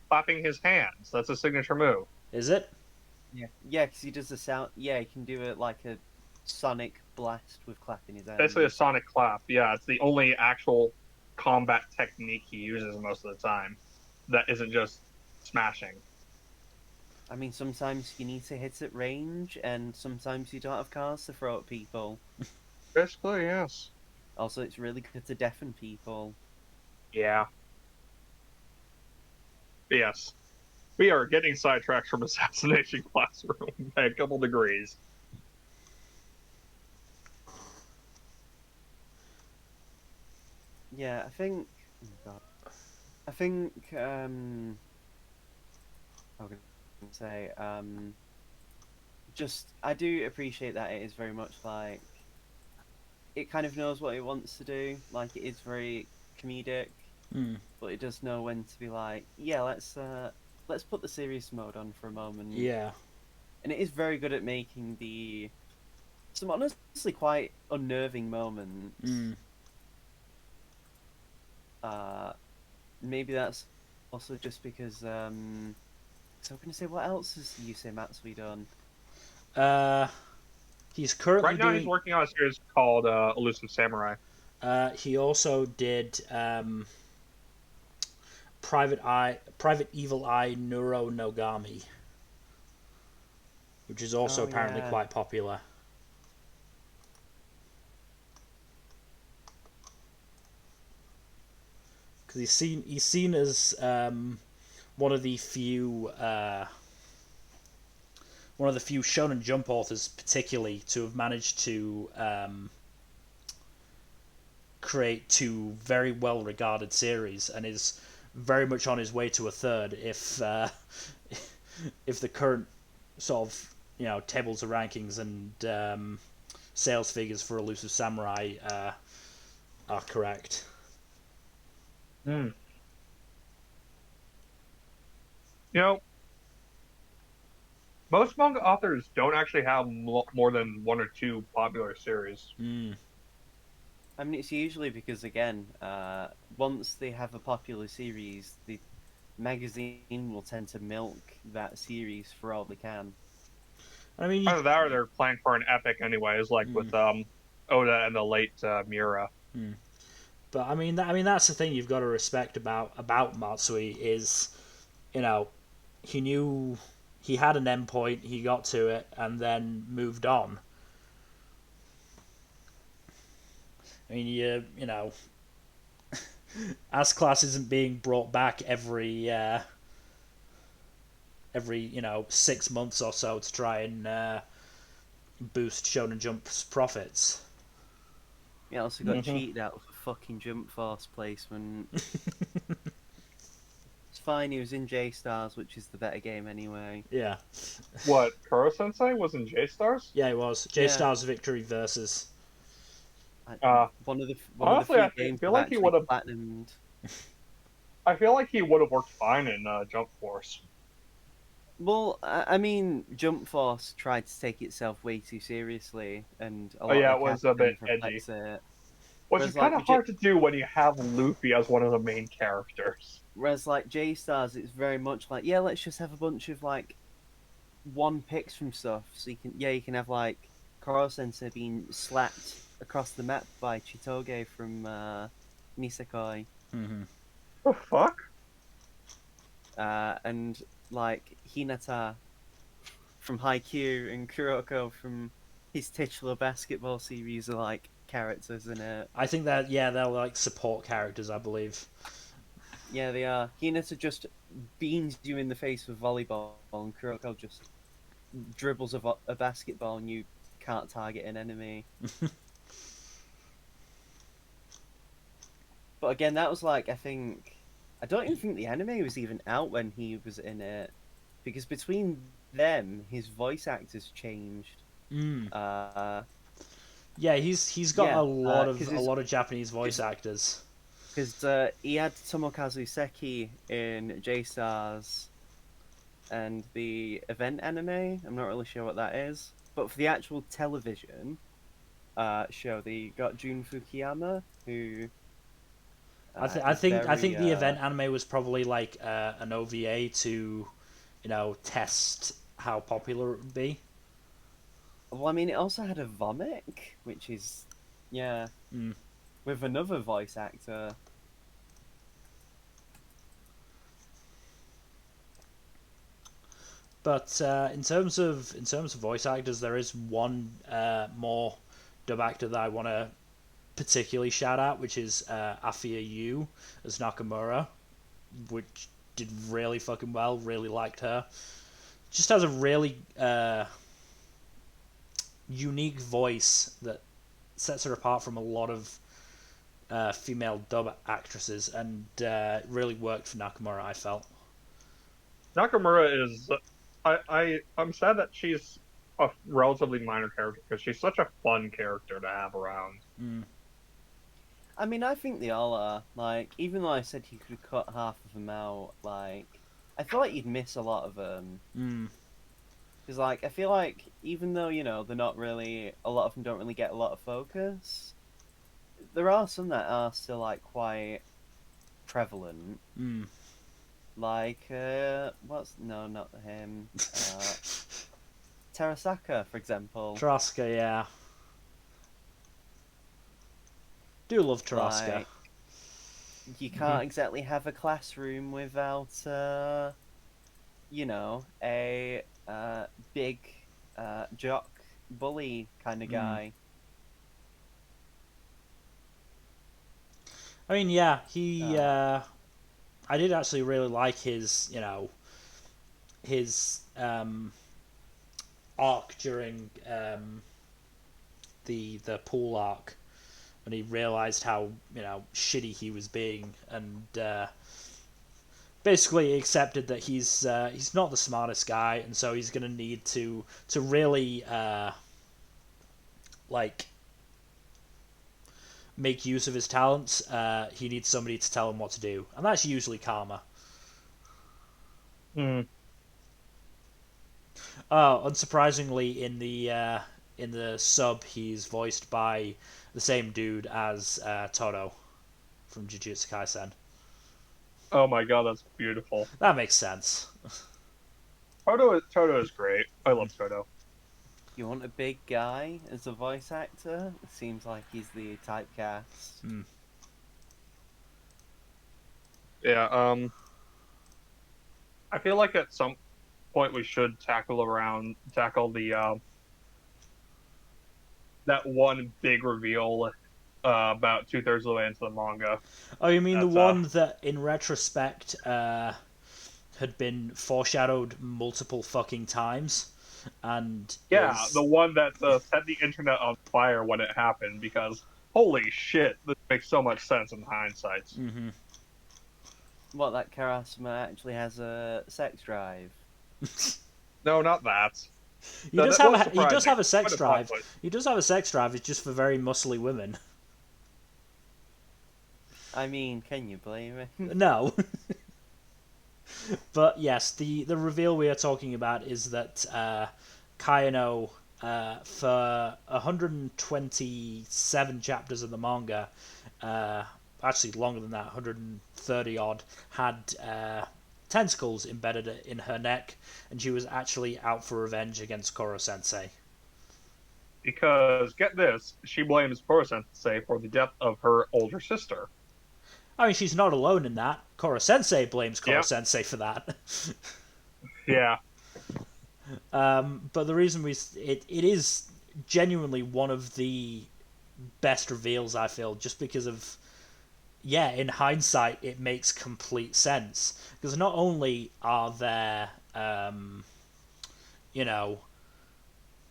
clapping his hands. That's a signature move. Is it? yeah, yeah, because he does the sound. Yeah, he can do it like a sonic blast with clapping his Basically a hands. sonic clap. Yeah, it's the only actual combat technique he uses most of the time that isn't just smashing. I mean, sometimes you need to hit at range, and sometimes you don't have cars to throw at people. Basically, yes. Also, it's really good to deafen people. Yeah. Yes. We are getting sidetracked from Assassination Classroom by a couple degrees. Yeah, I think. Oh God. I think. I was gonna say. Just I do appreciate that it is very much like it kind of knows what it wants to do. Like it is very comedic, Hmm. but it does know when to be like, yeah, let's put the serious mode on for a moment. Yeah. And it is very good at making some honestly quite unnerving moments. Hmm. Uh, Maybe that's also just because. So I'm gonna say, what else has Yusei Matsui done? Uh, he's currently Right now, he's doing. working on a series called Elusive Samurai. He also did Private Evil Eye Neuro Nogami, which is also Oh apparently yeah. quite popular. Because he's seen as one of the few Shonen Jump authors, particularly, to have managed to create two very well regarded series, and is very much on his way to a third if the current sort of tables of rankings and sales figures for Elusive Samurai are correct. Hmm. You know, most manga authors don't actually have more than one or two popular series. Mm. I mean, it's usually because again, once they have a popular series, the magazine will tend to milk that series for all they can. I mean, Either that or they're planning for an epic anyways, like mm, with Oda and the late Miura. mm. But that's the thing you've got to respect about Matsui is, you know, he knew he had an endpoint, he got to it, and then moved on. I mean, as class isn't being brought back every 6 months or so to try and boost Shonen Jump's profits. He also got Mm-hmm. cheated out of a fucking Jump Force placement. It's fine, he was in J Stars, which is the better game anyway. Yeah, What, Kurosensei was in J Stars? yeah, it was J Yeah, Star's Victory versus. Uh, one of the Honestly, few I games feel I've like he actually would have. platinumed. I feel like he would have worked fine in Jump Force. Well, I mean, Jump Force tried to take itself way too seriously, and a Oh lot of yeah, the it was cast a kind bit of edgy, reflects it. which is Whereas, kind like of hard to do when you have Luffy as one of the main characters. J Stars, it's very much like, yeah, let's just have a bunch of like one picks from stuff. So you can have like Kurosensei being slapped across the map by Chitoge from Nisekoi, Mm-hmm. The fuck? and like Hinata from Haikyuu and Kuroko from his titular basketball series are like characters in it. I think that they're like support characters, I believe. Yeah, they are. Hinata just beans you in the face with volleyball, and Kuroko just dribbles a basketball, and you can't target an enemy. But again, that was like I don't even think the anime was even out when he was in it, because between them, his voice actors changed. Mm. Uh, Yeah, he's got yeah, a lot of Japanese voice actors. because he had Tomokazu Seki in J Stars, and the event anime, I'm not really sure what that is. But for the actual television show, they got Jun Fukuyama, who is I very think the event anime was probably like an OVA to, test how popular it would be. well, I mean, it also had a Vomit, which is, yeah, Mm. with another voice actor. But in terms of voice actors, there is one more dub actor that I want to particularly shout out, which is Afia Yu as Nakamura, which did really fucking well. Really liked her. Just has a really unique voice that sets her apart from a lot of female dub actresses, and really worked for Nakamura, I felt. Nakamura is. I'm sad that she's a relatively minor character because she's such a fun character to have around. Mm. I mean, I think they all are. Like, even though I said you could cut half of them out, like, I feel like you'd miss a lot of them. Mm. Because, like, I feel like even though, they're not really, a lot of them don't really get a lot of focus, there are some that are still, like, quite prevalent. Mm. Like, no, not him. Terasaka, for example. Taraska, yeah. Do love Taraska. Like, you can't exactly have a classroom without, a big jock bully kind of guy. I mean, yeah, he. I did actually really like his arc during the pool arc, when he realized how shitty he was being, and basically accepted that he's not the smartest guy, and so he's gonna need to really like make use of his talents. He needs somebody to tell him what to do, and that's usually Karma. Mm. Unsurprisingly, in the sub, he's voiced by the same dude as Todo from Jujutsu Kaisen. Oh my god, that's beautiful. That makes sense. Toto is great. I love Toto. You want a big guy as a voice actor? It seems like he's the typecast. Mm. Yeah. I feel like at some point we should tackle the that one big reveal about 2/3 of the way into the manga. Oh, you mean the That's one that, in retrospect, had been foreshadowed multiple fucking times, and yeah, is the one that set the internet on fire when it happened because holy shit, this makes so much sense in hindsight. Mm-hmm. What, that Karasuma actually has a sex drive? No, not that. He No, does that have was he does surprising. have a sex Quite a drive. plot twist. He does have a sex drive. It's just for very muscly women. I mean, can you blame him? No. But yes, the reveal we are talking about is that Kyano, for 127 chapters of the manga, actually longer than that, 130 odd, had tentacles embedded in her neck, and she was actually out for revenge against Kurosensei. Because get this, she blames Kurosensei for the death of her older sister. I mean, she's not alone in that. Kurosensei blames Yeah. Kurosensei for that. Yeah. But the reason it is genuinely one of the best reveals, I feel, just because of, yeah, in hindsight it makes complete sense, because not only are there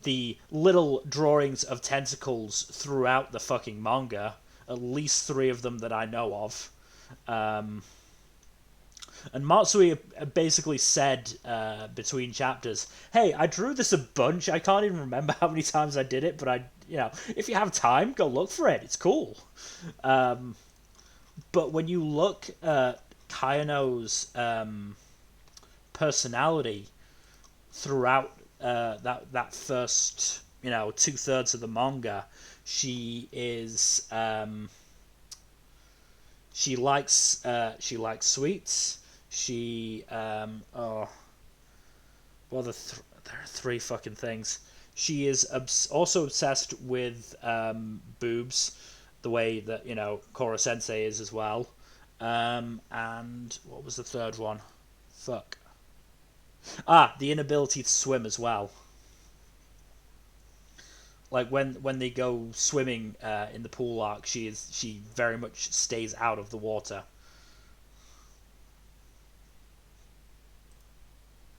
the little drawings of tentacles throughout the fucking manga, at least 3 of them that I know of, and Matsui basically said between chapters, "Hey, I drew this a bunch. I can't even remember how many times I did it, but if you have time, go look for it. It's cool." But when you look at Kayano's personality throughout that first 2/3 of the manga. She is she likes sweets. She well there are three fucking things. She is also obsessed with boobs, the way that Kurosensei is as well. And what was the third one? Fuck. The inability to swim as well. Like when they go swimming in the pool arc, she very much stays out of the water.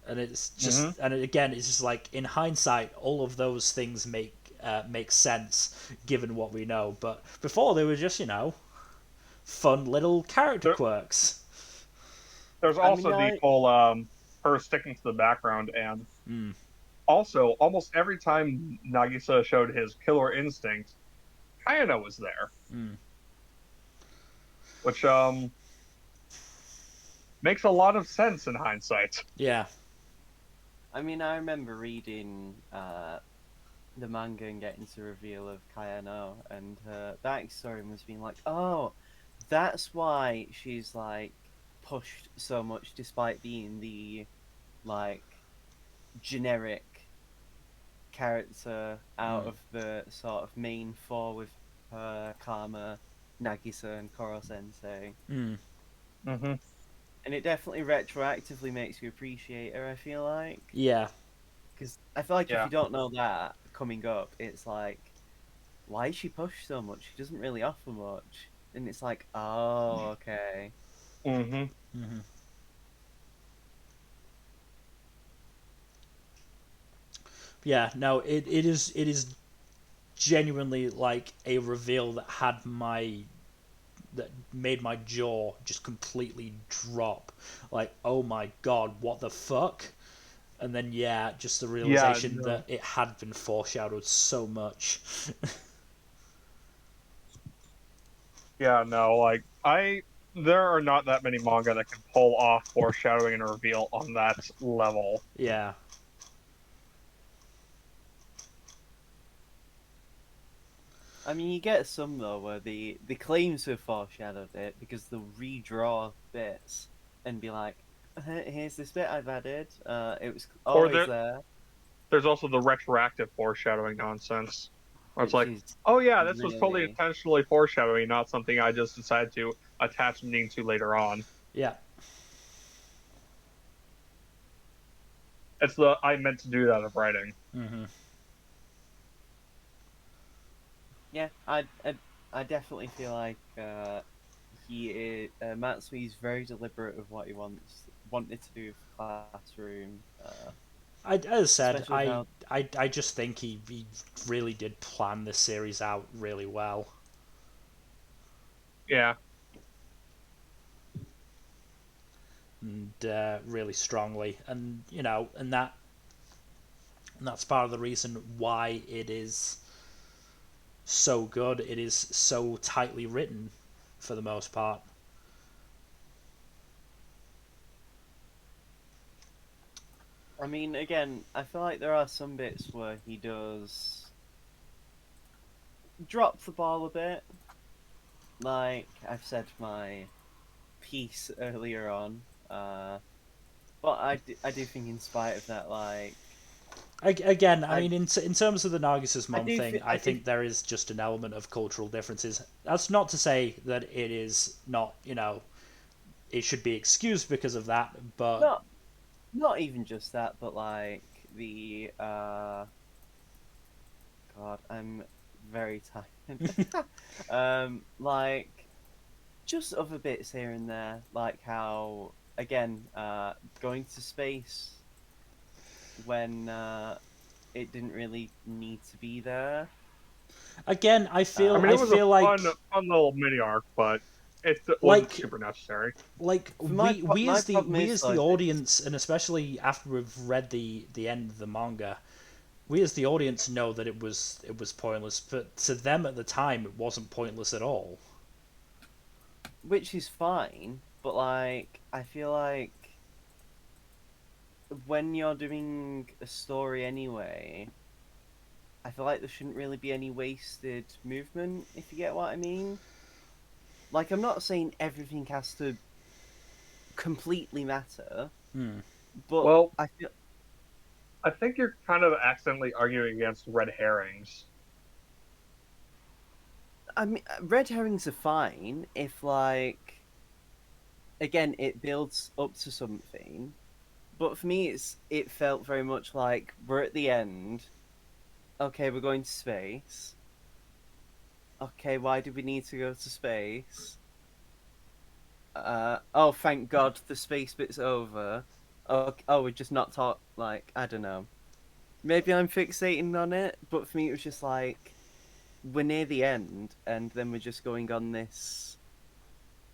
And it's just and again it's just like, in hindsight, all of those things make sense given what we know, but before they were just fun little character quirks. There's I mean, also the whole her sticking to the background, and also almost every time Nagisa showed his killer instinct, Kyano was there, which makes a lot of sense in hindsight. Yeah. I mean, I remember reading the manga and getting to the reveal of Kyano, and her backstory was being like, oh, that's why she's like pushed so much despite being the like generic character out of the sort of main four with Karma, Nagisa, and Kurosensei. And it definitely retroactively makes you appreciate her, I feel like. Yeah. Because I feel like if Yeah. you don't know that coming up, it's like, why is she pushed so much? She doesn't really offer much. And it's like, oh, okay. Yeah, no, it is genuinely like a reveal that made my jaw just completely drop. Like, oh my god, what the fuck? And then just the realization that it had been foreshadowed so much. Yeah, no, like there are not that many manga that can pull off foreshadowing and reveal on that level. Yeah. I mean, you get some though where they claim to have foreshadowed it because they'll redraw bits and be like, "Here's this bit I've added. It was always there." There's also the retroactive foreshadowing nonsense. Where it's Which like, is oh yeah, this was totally really intentionally foreshadowing, not something I just decided to attach meaning to later on. Yeah. It's the I meant to do that of writing. yeah. I definitely feel like Matsui's very deliberate with what he wanted to do with Classroom. As I said, Especially how I just think he really did plan this series out really well. Yeah. And really strongly, and that's part of the reason why it is so good. It is so tightly written for the most part. I mean, again, I feel like there are some bits where he does drop the ball a bit. Like I've said my piece earlier on, but I do think in spite of that, like Again, I I mean, in terms of the Nagisa's I mom do thing, I think there is just an element of cultural differences. That's not to say that it is not, it should be excused because of that, but not even just that, but like the God, I'm very tired. Like just other bits here and there, like how again, going to space when it didn't really need to be there. again, I I mean, I it was a feel like fun little mini arc, but it wasn't like super necessary. like My problem we is as though, the it's audience, and especially after we've read the end of the manga, we as the audience know that it was pointless, but to them at the time it wasn't pointless at all. which is fine, but like I feel like when you're doing a story anyway, I feel like there shouldn't really be any wasted movement, if you get what I mean. Like, I'm not saying everything has to completely matter, Hmm. but Well, I feel. I think you're kind of accidentally arguing against red herrings. I mean, red herrings are fine if, like, again, it builds up to something. But for me, it felt very much like we're at the end. Okay, we're going to space. Okay, why do we need to go to space? Oh, thank God, the space bit's over. Oh, we're just not taught. Like, I don't know. Maybe I'm fixating on it, but for me, it was just like we're near the end, and then we're just going on this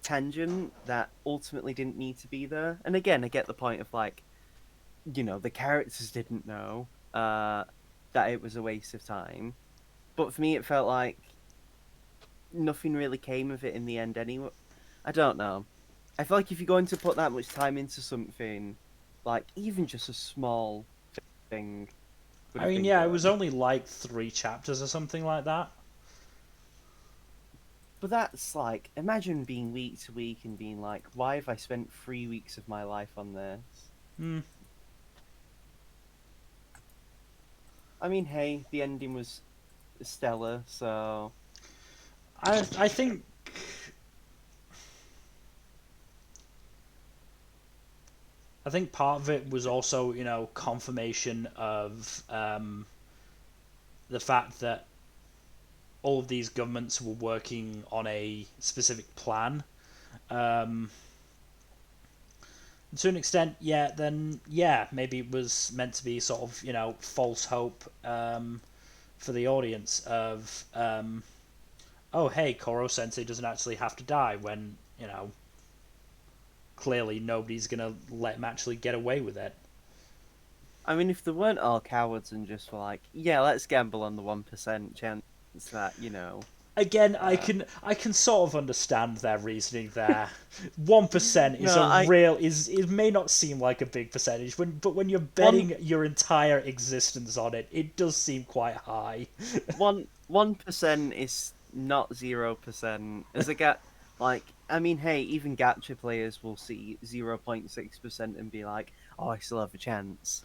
tangent that ultimately didn't need to be there. And again, I get the point of like, the characters didn't know that it was a waste of time. But for me, it felt like nothing really came of it in the end anyway. I don't know. I feel like if you're going to put that much time into something, like even just a small thing would I have mean, been yeah, it was good. only like 3 chapters or something like that. But that's like, imagine being week to week and being like, why have I spent 3 weeks of my life on this? Hmm. I mean, hey, the ending was stellar, so I think part of it was also, confirmation of the fact that all of these governments were working on a specific plan. Um, to an extent, yeah, then yeah, maybe it was meant to be sort of, false hope for the audience of, oh, hey, Kurosensei doesn't actually have to die when, clearly nobody's going to let him actually get away with it. I mean, if they weren't all cowards and just were like, yeah, let's gamble on the 1% chance that, Again, I uh, can I can sort of understand their reasoning there. 1% is no, a I real is it may not seem like a big percentage but when you're one betting your entire existence on it, it does seem quite high. 1% is not 0%. As a like, I mean, hey, even gacha players will see 0.6% and be like, oh, I still have a chance.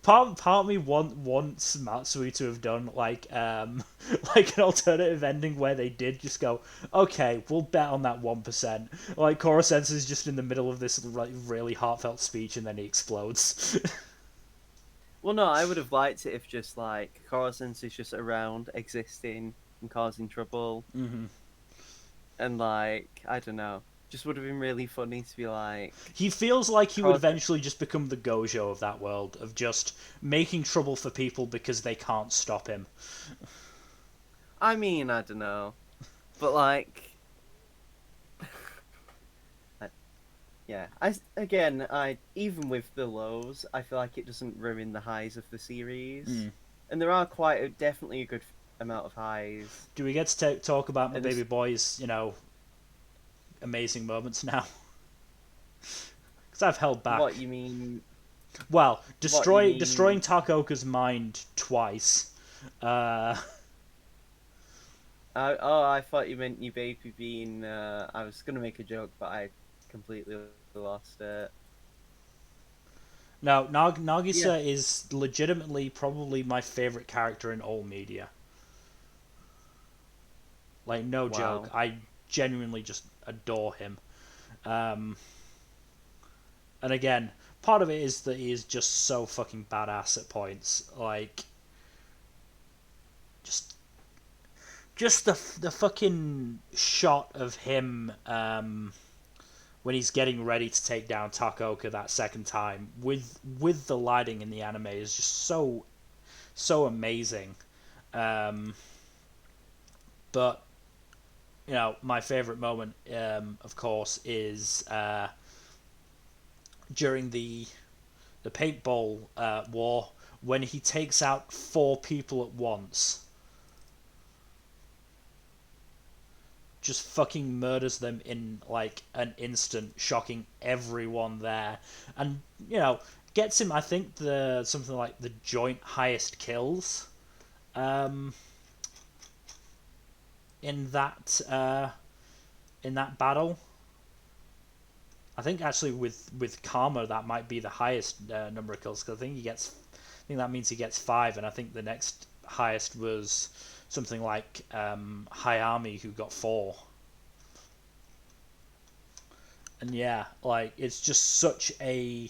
Part of me wants Matsui to have done like like an alternative ending where they did just go, okay, we'll bet on that 1%. Like Kurosensei is just in the middle of this like really heartfelt speech and then he explodes. Well, no, I would have liked it if just like Coruscant is just around, existing and causing trouble, Hmm. and like I don't know, just would have been really funny to be like, He feels like he would Coruscant. eventually just become the Gojo of that world, of just making trouble for people because they can't stop him. I mean, I don't know, but like, I, yeah, again, I even with the lows, I feel like it doesn't ruin the highs of the series, Mm. and there are definitely a good amount of highs, Do we get to talk about my and baby this, boy's, amazing moments now? Because I've held what back. you mean, Well, what you destroying mean. Takaoka's mind twice. Uh, I thought you meant your baby being. I was gonna make a joke, but I completely lost it. no, Yeah. Nagisa is legitimately probably my favorite character in all media. Like, no joke. Wow. I genuinely just adore him. Um, and again, part of it is that he is just so fucking badass at points. Like, just the fucking shot of him when he's getting ready to take down Takaoka that second time with the lighting in the anime is just so amazing. Um, but my favorite moment, of course, is during the paintball war when he takes out 4 people at once. just fucking murders them in like an instant, shocking everyone there, and gets him. I think the something like the joint highest kills, um, in that battle. I think actually with Karma that might be the highest number of kills, because I think that means he gets 5, and I think the next highest was something like Hayami, who got 4. And yeah, like it's just such a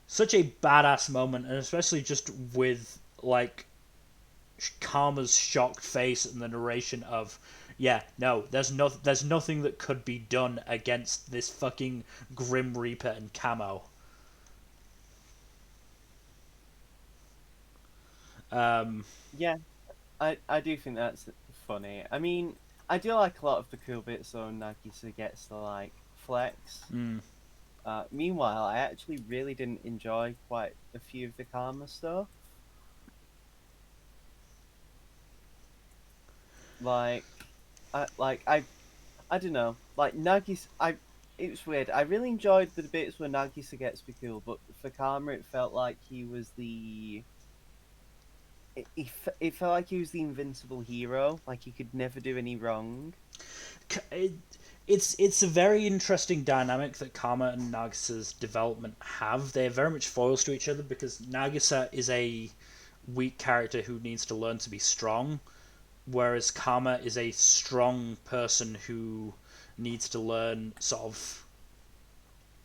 badass moment, and especially just with like Karma's shocked face and the narration of, yeah, no, there's nothing that could be done against this fucking Grim Reaper and Camo. Yeah, I do think that's funny. I mean, I do like a lot of the cool bits on Nagisa gets to like flex. Mm. Meanwhile, I actually really didn't enjoy quite a few of the Karma stuff. Like, I don't know. Like Nagisa, it's weird. I really enjoyed the bits where Nagisa gets to be cool, but for Karma, it felt like he was the. It felt like he was the invincible hero. Like he could never do any wrong. It's a very interesting dynamic that Karma and Nagisa's development have. They're very much foils to each other, because Nagisa is a weak character who needs to learn to be strong, whereas Karma is a strong person who needs to learn sort of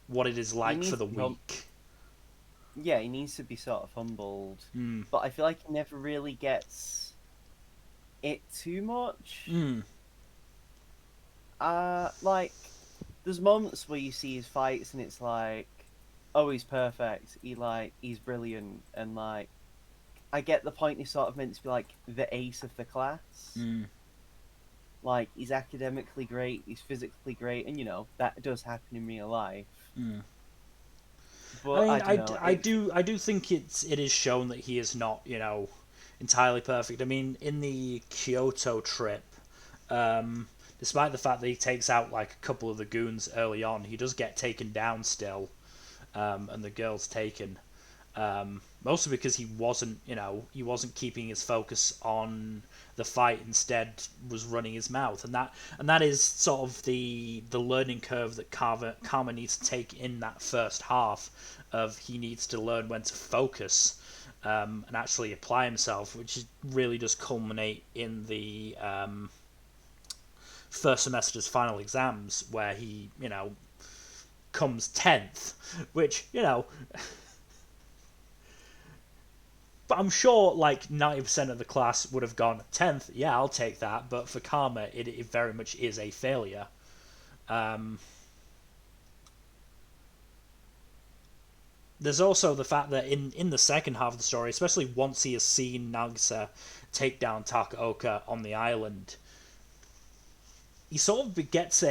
what it is like for the weak. Yeah, he needs to be sort of humbled, Mm. but I feel like he never really gets it too much. Mm. Like there's moments where you see his fights and it's like, oh, he's perfect. He's brilliant, and like I get the point. He's sort of meant to be like the ace of the class. Mm. Like he's academically great, he's physically great, and that does happen in real life. Mm. But I mean, I don't know. I do think it is shown that he is not entirely perfect. I mean, in the Kyoto trip, despite the fact that he takes out like a couple of the goons early on, he does get taken down still, and the girl's taken. Mostly because he wasn't keeping his focus on the fight, instead was running his mouth, and that is sort of the learning curve that Karma needs to take in that first half. Of he needs to learn when to focus, and actually apply himself, which really does culminate in the first semester's final exams, where he comes 10th, which but I'm sure like 90% of the class would have gone 10th. Yeah, I'll take that. But for Karma, it very much is a failure. There's also the fact that in the second half of the story, especially once he has seen Nagisa take down Takaoka on the island, he sort of gets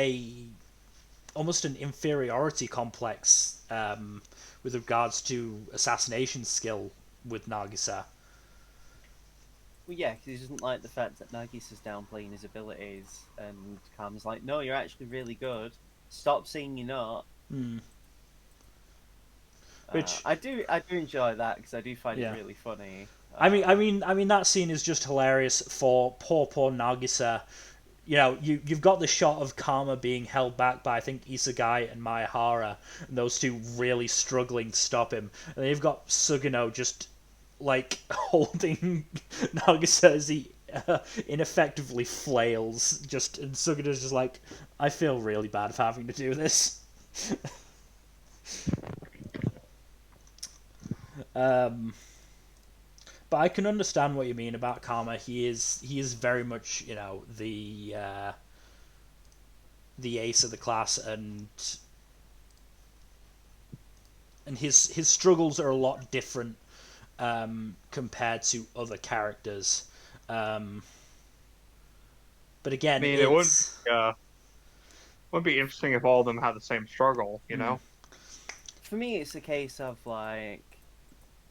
almost an inferiority complex, with regards to assassination skill with Nagisa. Well, yeah, because he doesn't like the fact that Nagisa's downplaying his abilities, and Karma's like, "No, you're actually really good. Stop saying you're not." Mm. Which I do enjoy that because I do find yeah. it really funny. I mean that scene is just hilarious for poor Nagisa. You've got the shot of Karma being held back by, I think, Isegai and Maehara, and those two really struggling to stop him. And then you've got Sugino just like holding Nagisa as he ineffectively flails. And Sugino's just like, I feel really bad for having to do this. But I can understand what you mean about Karma. He is very much the ace of the class, and his struggles are a lot different, compared to other characters. But again, I mean, it would be interesting if all of them had the same struggle, you know? For me, it's a case of like,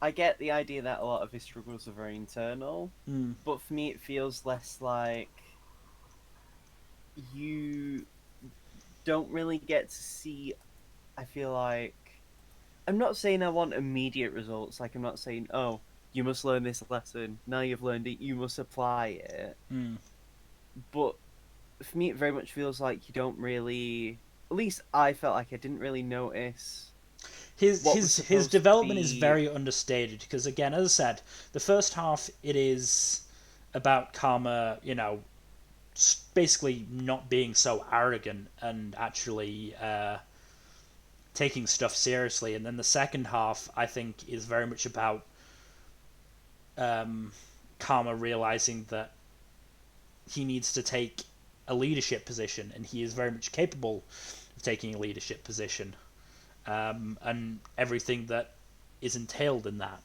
I get the idea that a lot of his struggles are very internal, but for me, it feels less like you don't really get to see. I feel like I'm not saying I want immediate results. Like I'm not saying, oh, you must learn this lesson. Now you've learned it, you must apply it. Mm. But for me, it very much feels like you don't really. At least I felt like I didn't really notice his what was his his supposed to development is be. very understated because, again, as I said, the first half it is about Karma, basically not being so arrogant and actually taking stuff seriously, and then the second half I think is very much about Karma realizing that he needs to take a leadership position, and he is very much capable of taking a leadership position, and everything that is entailed in that.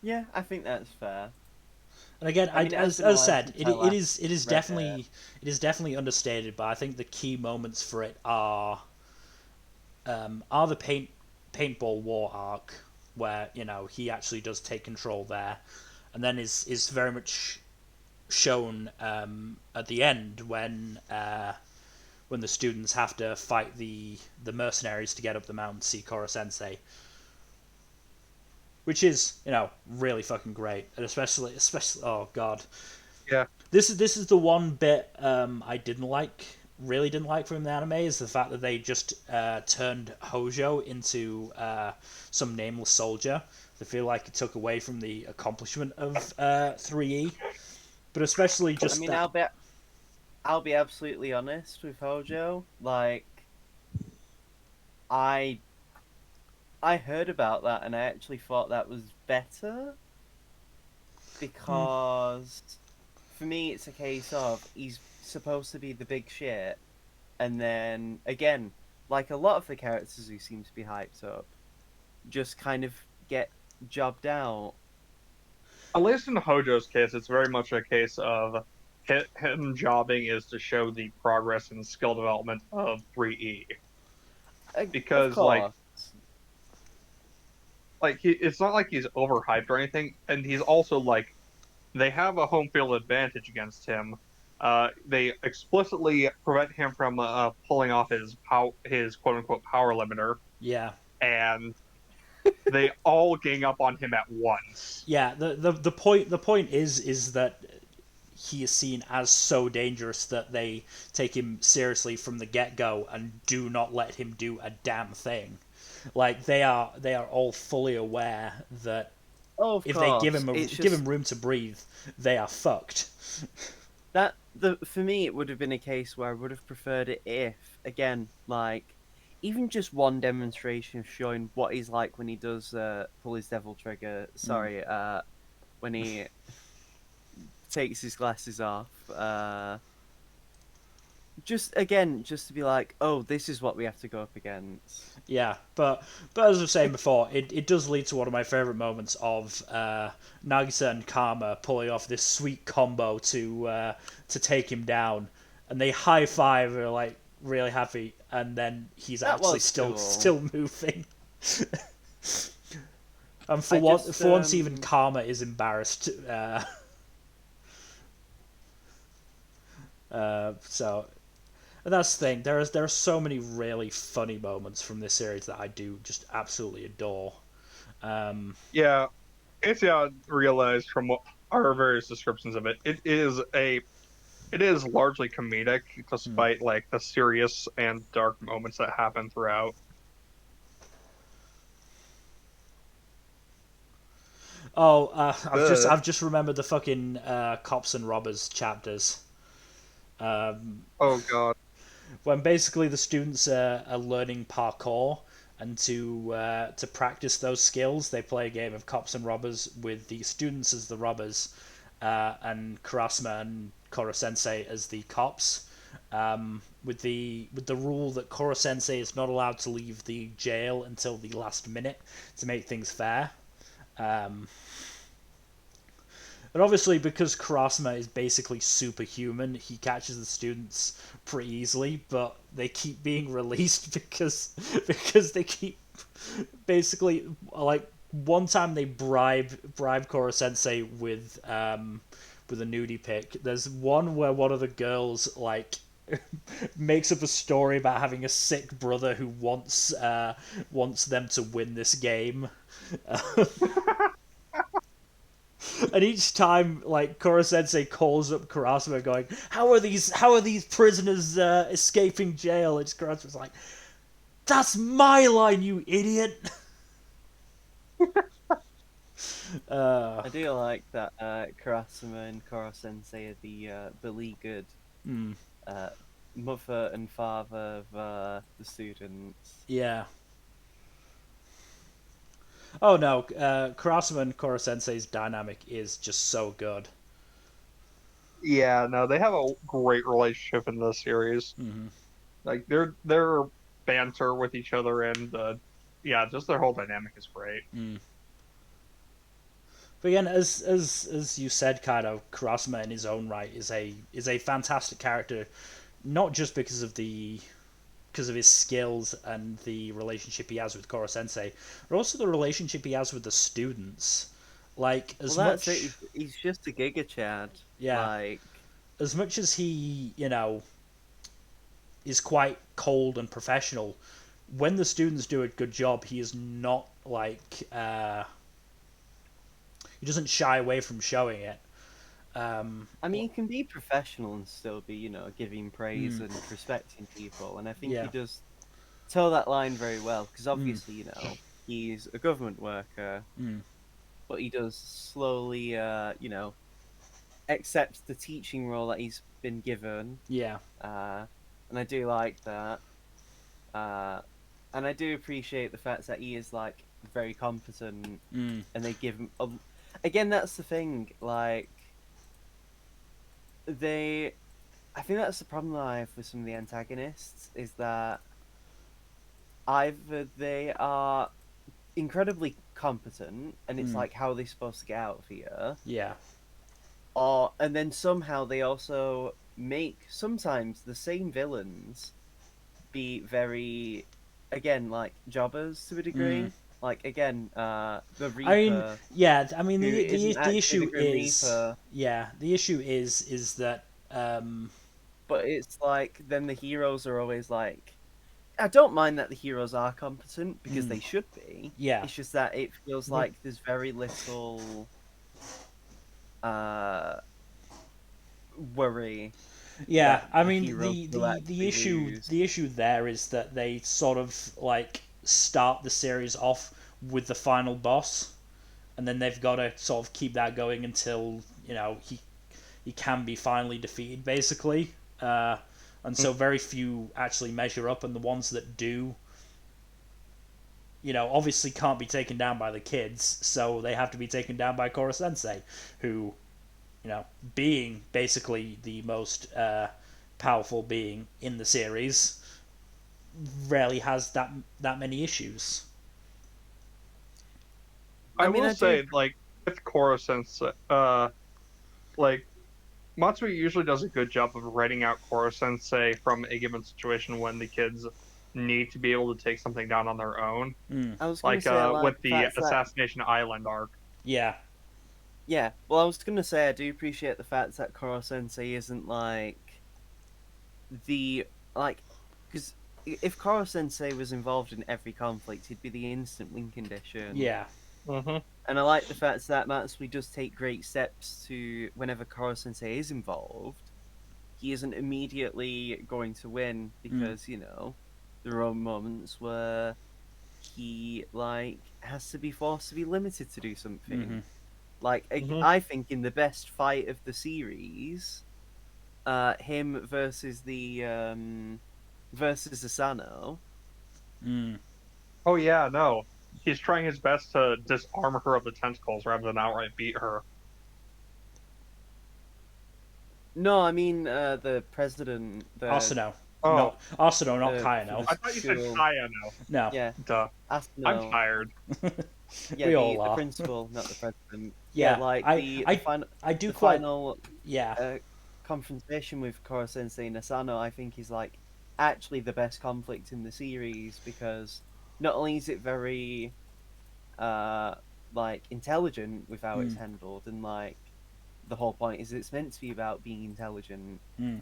Yeah, I think that's fair. And again, I mean, it has as been a I while said, since it, I it last is it is read it. definitely understated. But I think the key moments for it are the paintball war arc, where he actually does take control there, and then is very much shown at the end when the students have to fight the mercenaries to get up the mountain to see Kurosensei, which is really fucking great, and especially oh god, Yeah. this is the one bit I really didn't like from the anime, is the fact that they just turned Hojo into some nameless soldier. I feel like it took away from the accomplishment of 3E, but especially I just mean, that. I'll be absolutely honest with Hojo. Like, I I heard about that and I actually thought that was better Hmm, because for me it's a case of he's supposed to be the big shit, and then again, like a lot of the characters who seem to be hyped up, just kind of get jobbed out. At least in Hojo's case, it's very much a case of him jobbing is to show the progress and skill development of 3E. Of Because course. it's not like he's overhyped or anything, and he's also like they have a home field advantage against him. They explicitly prevent him from pulling off his quote unquote power limiter, yeah, and they all gang up on him at once. yeah. The point is that he is seen as so dangerous that they take him seriously from the get go and do not let him do a damn thing. Like they are all fully aware that Oh, of if they course. It's give just him room to breathe, they are fucked. that the for me it would have been a case where I would have preferred it if again like even just one demonstration of showing what he's like when he does pull his devil trigger. Mm. Sorry, when he takes his glasses off. Just again, just to be like, oh, this is what we have to go up against. Yeah, but as I was saying before, it does lead to one of my favorite moments of Nagisa and Karma pulling off this sweet combo to take him down, and they high five, are like really happy, and then he's That actually was still cool. moving. And I just for once, even Karma is embarrassed. So and that's the thing. There are so many really funny moments from this series that I do just absolutely adore. Um, Yeah, it's realized from our various descriptions of it, it is largely comedic, hmm. despite like the serious and dark moments that happen throughout. Oh, Ugh. I've just remembered the fucking cops and robbers chapters. Um, Oh God. when basically the students are learning parkour, and to practice those skills, they play a game of cops and robbers with the students as the robbers, and Kurasuma and Kurosensei as the cops. With the rule that Kurosensei is not allowed to leave the jail until the last minute to make things fair. Um, And obviously, because Kurasuma is basically superhuman, he catches the students pretty easily, but they keep being released because they keep basically like one time they bribe Koro Sensei with a nudie pic. There's one where one of the girls like makes up a story about having a sick brother who wants them to win this game. And each time, like Kurosensei calls up Kurasuma, going, how are these prisoners escaping jail?" It's Kurasuma's like, "That's my line, you idiot." I do like that Kurasuma and Kurosensei are the beleaguered mm, uh, mother and father of the students. yeah. Oh no, Kurasuma and Kurosensei's dynamic is just so good. Yeah, no, they have a great relationship in this series. Mm-hmm. Like their banter with each other and yeah, just their whole dynamic is great. Mm. But again, as you said, kind of Kurasuma in his own right is a fantastic character, not just because of his skills and the relationship he has with Koro Sensei, but also the relationship he has with the students. Like as Well, that's much, it. He's just a Giga Chad. yeah, Like, as much as he is quite cold and professional. When the students do a good job, he is not like he doesn't shy away from showing it. I mean, he can be professional and still be, giving praise Mm. and respecting people. And I think he Yeah. does toe that line very well because Mm. obviously, he's a government worker, Mm. but he does slowly, accept the teaching role that he's been given. Yeah. And I do like that. Uh, and I do appreciate the fact that he is like very competent, Mm. and they give him. Again, that's the thing. Like they, I think that's the problem that I have with some of the antagonists is that either they are incredibly competent, and it's Mm. like how are they supposed to get out of here, Yeah. or and then somehow they also make sometimes the same villains be very, again, like jobbers to a Mm. degree. Like again, the I mean, Reaper, yeah. I mean, who isn't the actually the issue Grim is, Reaper, yeah, the issue is that but it's like then the heroes are always like, I don't mind that the heroes are competent because mm, they should be. yeah. It's just that it feels like there's very little uh worry Yeah, that I the mean heroes will actually lose. the issue there is that they sort of like start the series off with the final boss, and then they've got to sort of keep that going until he can be finally defeated, basically. And so very few actually measure up, and the ones that do, obviously can't be taken down by the kids, so they have to be taken down by Koro Sensei, who, being basically the most powerful being in the series, rarely has that many issues. I I mean, will I do. say, like with Kurosensei, like Matsui usually does a good job of writing out Kurosensei from a given situation when the kids need to be able to take something down on their own. Mm, I was gonna Like say I like with the the fact that Assassination Island arc. yeah. yeah. Well, I was gonna say I do appreciate the fact that Koro Sensei isn't the like because if Koro Sensei was involved in every conflict, he'd be the instant win condition. Yeah. Mm-hmm. And I like the fact that Matsui does take great steps to whenever Koro Sensei is involved, he isn't immediately going to win Mm, because there are moments where he has to be forced to be limited to do mm-hmm. something. Like Mm-hmm. I think in the best fight of the series, him versus the versus Asano. Mm. Oh yeah, no. He's trying his best to disarm her of the tentacles rather than outright beat her. No, I mean the president, Asano, Oh, not Asano, not for the Kyano. I thought you said school. Kyano. No. Yeah, Duh. I'm Asano. tired. Yeah, We all the are. principal, not the president. Yeah, Yeah, like I do the quite. final Yeah. confrontation with Kurosensei and Asano, I think is like actually the best conflict in the series because not only is it very uh intelligent with how it's Mm, handled and the whole point is it's meant to be about being intelligent. Mm.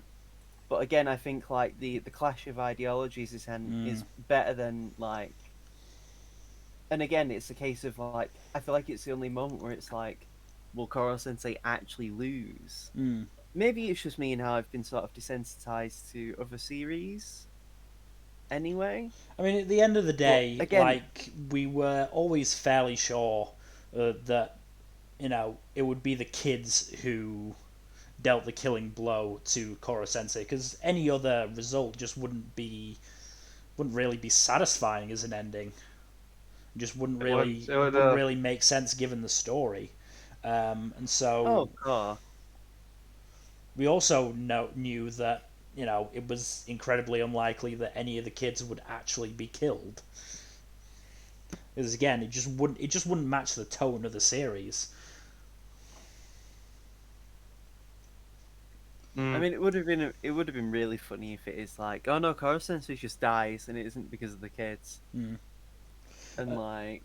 But again, I think like the clash of ideologies is better than like. And again, it's a case of like I feel like it's the only moment where it's like, will Kurosensei actually lose? Mm. Maybe it's just me and how I've been sort of desensitized to other series. Anyway, I mean, at the end of the but day, again, like, we were always fairly sure that, it would be the kids who dealt the killing blow to Koro Sensei, because any other result just wouldn't really be satisfying as an ending. It just wouldn't It would. really It would. wouldn't really make sense given the story. And so oh god, we also knew that it was incredibly unlikely that any of the kids would actually be killed. Because again, it just wouldn't match the tone of the series. I Mm. mean, it would have been really funny if it is like, oh no, Kurosensei just dies and it isn't because of the kids, Mm. and like,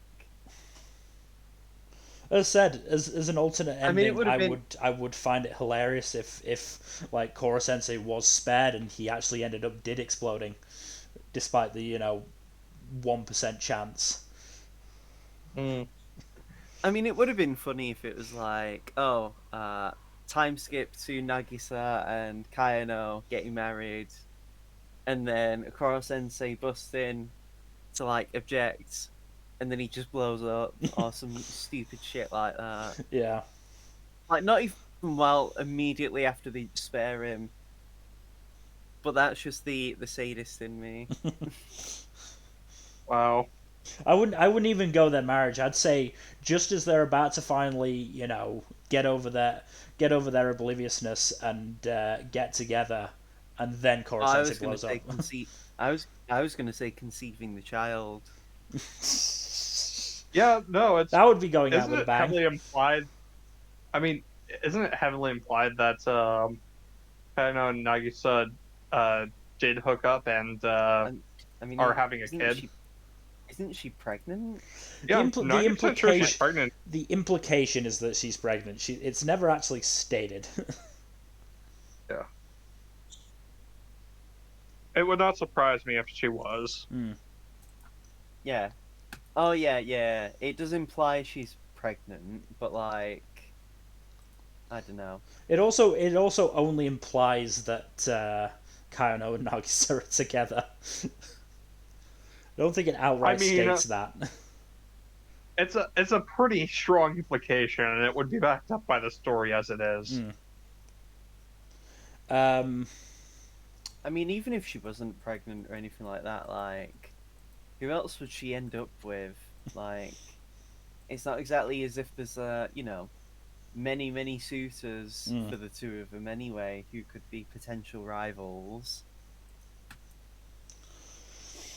As I said, as an alternate I mean, it ending, would have been. I would find it hilarious if like Koro Sensei was spared and he actually ended up did exploding, despite the 1% chance. Mm. I mean, it would have been funny if it was like, oh, time skip to Nagisa and Kyano getting married, and then Kurosensei busts in to like object, and then he just blows up or some stupid shit like that. Yeah. Like not even well immediately after they spare him, but that's just the sadist in me. Wow. I wouldn't even go their marriage. I'd say just as they're about to finally, get over their obliviousness and get together, and then Koro I Sensei was gonna blows up. say I was gonna say conceiving the child. Yeah. No. It's. That would be going out Isn't with a it bang. heavily implied? I mean, isn't it heavily implied that Kyano and Nagisa uh did hook up and I, I are mean, having a isn't kid? she pregnant? The Yeah. impl- the Nagisa sure she's implication pregnant. the implication is that she's pregnant. It's never actually stated. Yeah. It would not surprise me if she was. Mm. Yeah. Oh yeah, yeah. It does imply she's pregnant, but like I don't know. It also only implies that Kyano and Nagisa are together. I don't think it I outright mean, states that. it's a pretty strong implication, and it would be backed up by the story as it is. Mm. Um, I mean, even if she wasn't pregnant or anything like that, like who else would she end up with? Like, it's not exactly as if there's many suitors mm. for the two of them anyway, who could be potential rivals.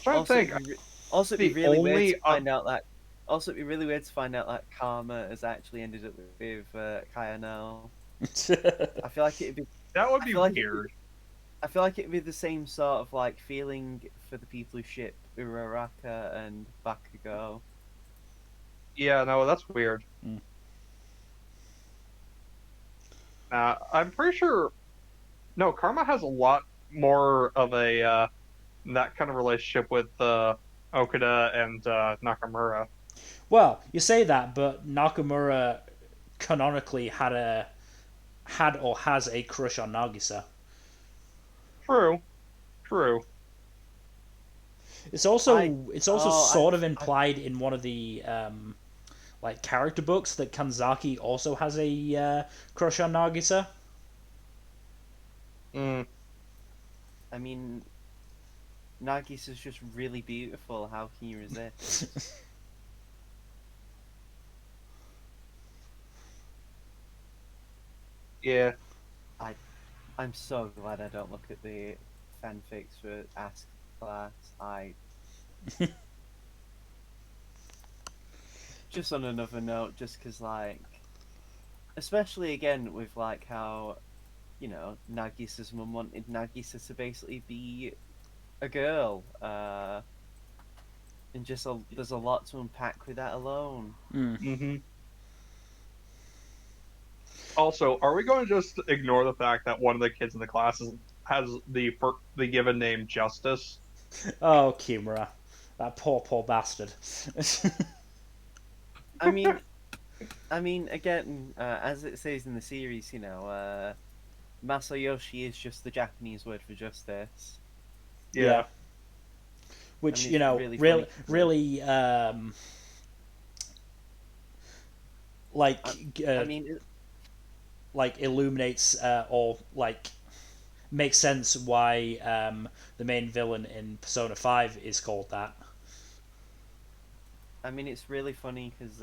Trying to Also, think, it'd be the really weird only to find out that. Also, it'd be really weird to find out that Karma has actually ended up with Kaya now. I feel like it'd be. that would I be feel like weird. I feel like it'd be the same sort of like feeling for the people who ship Uraraka and Bakugo. Yeah, no, that's weird. Mm. I'm pretty sure. No, Karma has a lot more of a that kind of relationship with Okada and Nakamura. Well, you say that, but Nakamura canonically had or has a crush on Nagisa. True, true. It's I also it's also oh sort of I implied in one of the like character books that Kanzaki also has a crush on Nagisa. Mm, I mean Nagisa's just really beautiful. How can you resist? yeah. I'm so glad I don't look at the fanfics for Ask Class. I just on another note, just because like, especially again with like how, Nagisa's mum wanted Nagisa to basically be a girl, and there's a lot to unpack with that alone. Mm. Mm-hmm. Also, are we going to just ignore the fact that one of the kids in the class has the given name Justice? Oh, Kimura, that poor bastard. I mean, again, as it says in the series, Masayoshi is just the Japanese word for justice. Yeah, Yeah. I which mean, it's really really funny. really like I mean, like illuminates or like makes sense why the main villain in Persona 5 is called that. it's really funny because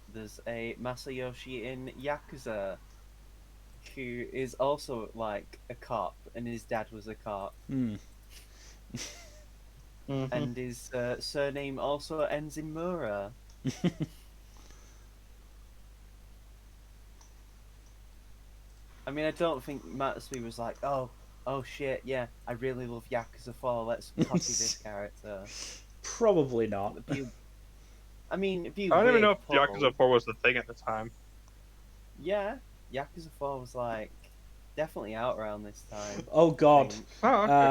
there's a Masayoshi in Yakuza who is also like a cop, and his dad was a cop, Hmm. Hmm. and his surname also ends in Mura. I mean, I don't think Matsui was like, oh shit, yeah, I really love Yakuza 4. Let's copy this character. Probably not. It'd be, it'd be a I don't even know weird if Yakuza pull. 4 was the thing at the time. Yeah, Yakuza 4 was like definitely out around this time. Oh I god. think. Oh, okay.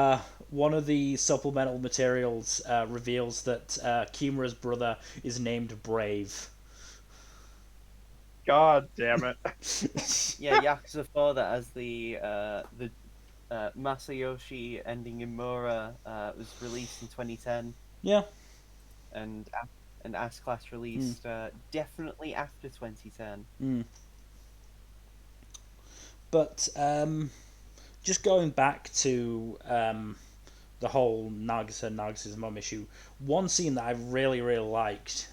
One of the supplemental materials reveals that Kimura's brother is named Brave. God damn it. Yeah, Yakuza 4 that has the Masayoshi ending in Mura was released in 2010, Yeah. and S Class Mm. released definitely after 2010. Mm. But just going back to the whole Nagisa's mum issue, one scene that I really liked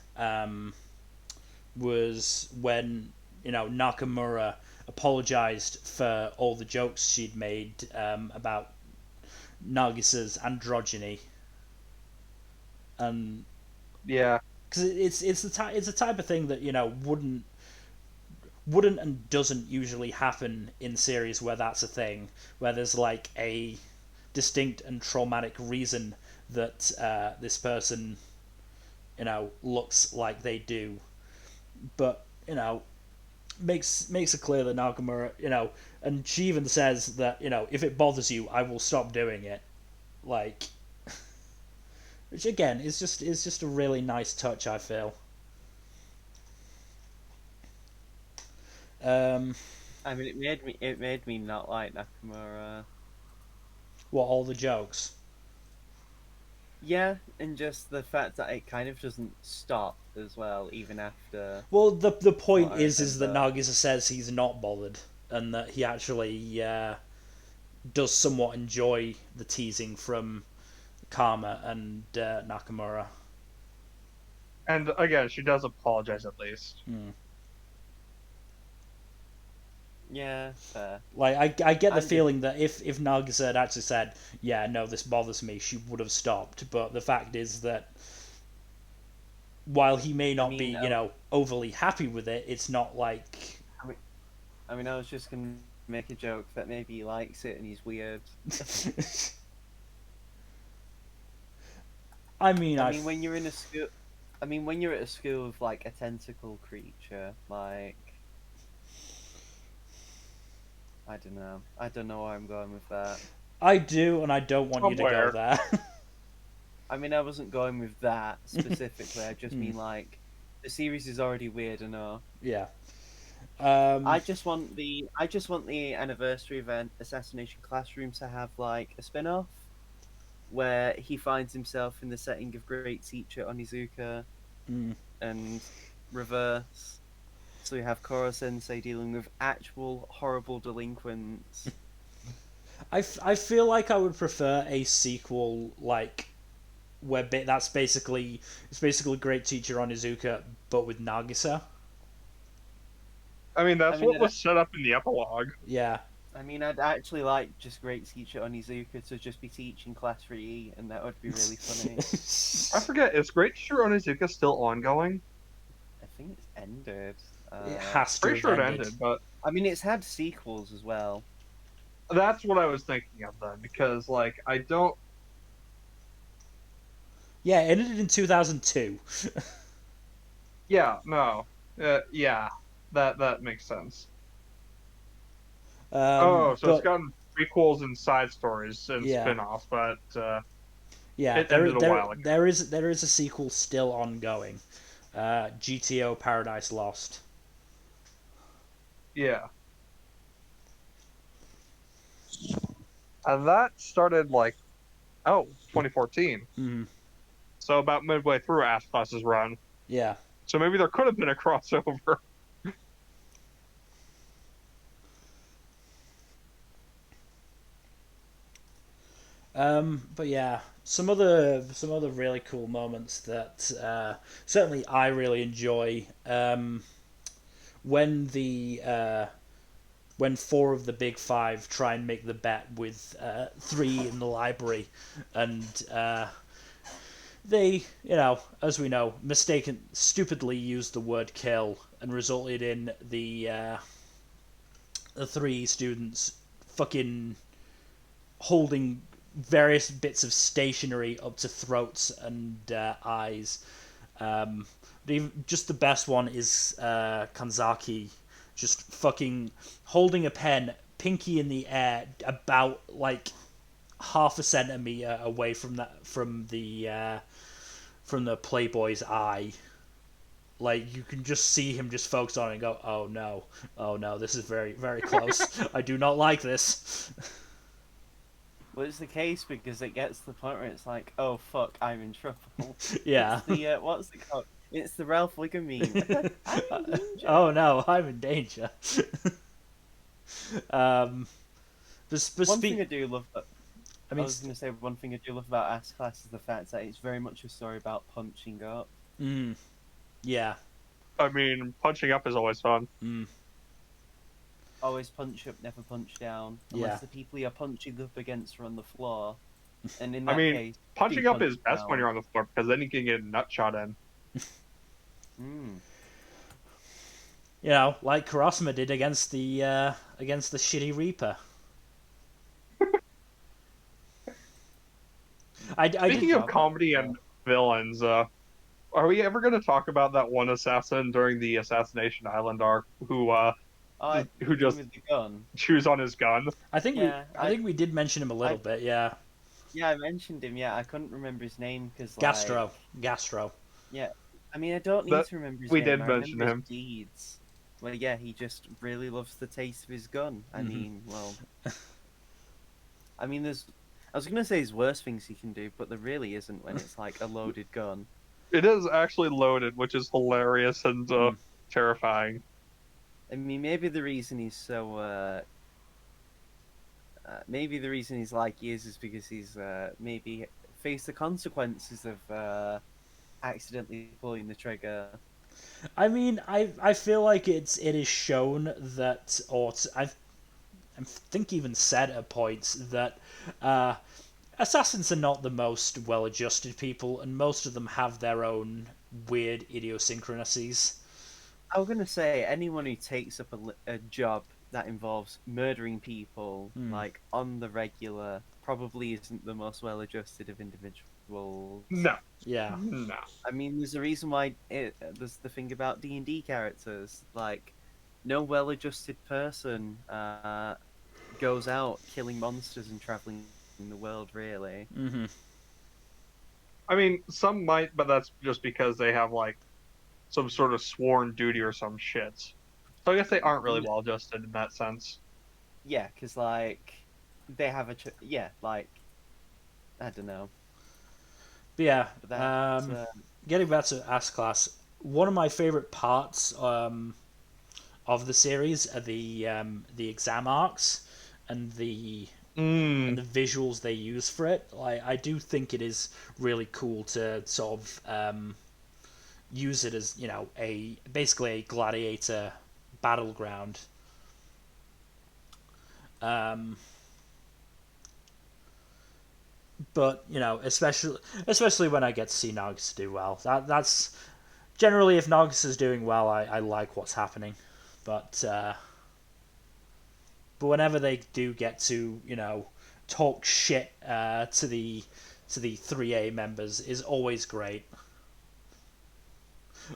was when Nakamura apologized for all the jokes she'd made about Nagisa's androgyny, and Yeah. because it's the type of thing that wouldn't and doesn't usually happen in series where that's a thing, where there's like a distinct and traumatic reason that this person looks like they do, but makes it clear that Nakamura, and she even says that if it bothers you, I will stop doing it. Like, which again is just a really nice touch. I feel. Um, I mean, it made me not like Nakamura. what all the jokes? Yeah, and just the fact that it kind of doesn't stop as well, even after Well, the what point I is that remember. Nagisa says he's not bothered, and that he actually does somewhat enjoy the teasing from Karma and Nakamura. And again, she does apologize at least. Hmm. Yeah, fair. Like I get the And just, feeling that if Nagisa had actually said, "Yeah, no, this bothers me," she would have stopped. But the fact is that while he may I not be, mean, overly happy with it, it's not like. I mean, I was just gonna make a joke that maybe he likes it and he's weird. I mean, I mean, when you're at a school with like a tentacle creature, like I don't know where I'm going with that. I do, and I don't want you to go Somewhere. there. I mean, I wasn't going with that specifically. I just Hmm. mean like the series is already weird enough. Yeah. Um. I just want the anniversary event Assassination Classroom to have like a spin-off where he finds himself in the setting of Great Teacher Onizuka hmm. and reverse. So we have Kurosensei dealing with actual horrible delinquents. I feel like I would prefer a sequel like where that's basically Great Teacher Onizuka but with Nagisa. I mean, I that's mean, what was set up in the epilogue. Yeah. I'd actually like just Great Teacher Onizuka to just be teaching class 3E, and that would be really funny. I forget, is Great Teacher Onizuka still ongoing? I think it's ended. It has to Pretty have sure it ended. ended, but I mean, it's had sequels as well. that's what I was thinking of then, because, like, I don't. Yeah, it ended in 2002. Yeah, no. Yeah, that makes sense. Oh, so it's But gotten prequels and side stories and yeah, spin-offs, but yeah, it ended a while ago. there is a sequel still ongoing. GTO Paradise Lost. Yeah. And that started like, 2014. Mm, So about midway through Ash Class's run. yeah. So maybe there could have been a crossover. But yeah, some other really cool moments that certainly I really enjoy. When the when four of the big five try and make the bet with three in the library, and they, as we know, stupidly used the word kill and resulted in the three students fucking holding various bits of stationery up to throats and eyes. Um, just the best one is Kanzaki just fucking holding a pen, pinky in the air, about like half a centimeter away from the Playboy's eye. Like you can just see him just focus on it and go, oh no, this is very very close. I do not like this. Well, it's the case because it gets to the point where it's like, oh fuck, I'm in trouble. Yeah. It's the what's it called? It's the Ralph Wiggum meme. I'm in danger. Oh no, I'm in danger. um, but One thing I do love that I I mean, was going to say one thing I do love about S Class is the fact that it's very much a story about punching up. mm, yeah, I mean, punching up is always fun. mm, Always punch up, never punch down, yeah. unless the people you're punching up against are on the floor. And in I that mean, case, do punching up punch is best when down. you're on the floor because then you can get a nut shot in. Mm. Like Kurosama did against the shitty Reaper. I Good did. Speaking of job, comedy Nakamura. and villains, are we ever going to talk about that one assassin during the Assassination Island arc Oh, who you mean just with the gun? chews on his gun? Yeah, I think we did mention him a little I, bit. Yeah, yeah, I mentioned him. Yeah, I couldn't remember his name because, Gastro. yeah. I mean, I don't need That to remember his we name. did I mention remember his him. deeds. Well, yeah, he just really loves the taste of his gun. I Hmm. mean, well, I mean, there's. I was gonna say there's worse things he can do, but there really isn't when it's like a loaded gun. It is actually loaded, which is hilarious and Mm. terrifying. I mean, maybe the reason he's so. Maybe the reason he's like he is because he's maybe faced the consequences of accidentally pulling the trigger. I mean, I feel like it is shown that, I think even said at points that uh, assassins are not the most well-adjusted people, and most of them have their own weird idiosyncrasies. I was gonna say anyone who takes up a job that involves murdering people Hmm. like on the regular probably isn't the most well-adjusted of individuals. No, Yeah. no. I mean, there's a reason why there's the thing about D&D characters. Like, no well-adjusted person goes out killing monsters and traveling the world. Really, Hmm. I mean, some might, but that's just because they have like some sort of sworn duty or some shit. So I guess they aren't really well adjusted in that sense. yeah, because like they have yeah, like I don't know, But yeah, but that's getting back to Ass Class, one of my favorite parts of the series are the exam arcs and Mm, the visuals they use for it. Like I do think it is really cool to sort of use it as a basically a gladiator battleground. Um, but especially when I get to see Nagisa do well. That's generally if Nagisa's doing well, I like what's happening. But but whenever they do get to talk shit to the 3A members is always great.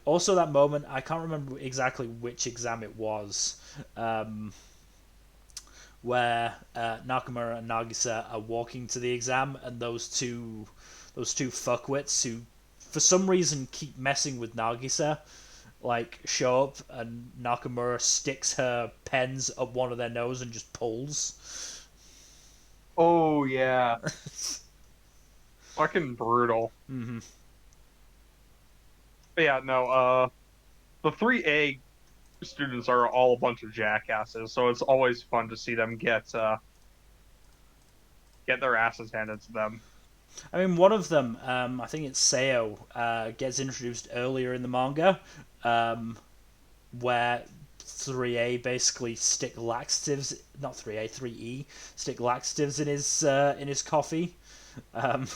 Also, that moment I can't remember exactly which exam it was, um, where Nakamura and Nagisa are walking to the exam, and those two fuckwits who, for some reason, keep messing with Nagisa, like show up, and Nakamura sticks her pens up one of their nose and just pulls. Oh yeah, fucking brutal. Mm-hmm. But yeah, no. The 3A students are all a bunch of jackasses, so it's always fun to see them get their asses handed to them. I mean, one of them, I think it's Seo, gets introduced earlier in the manga, um, where 3A basically stick laxatives, not 3A, 3E, stick laxatives in his coffee. Um,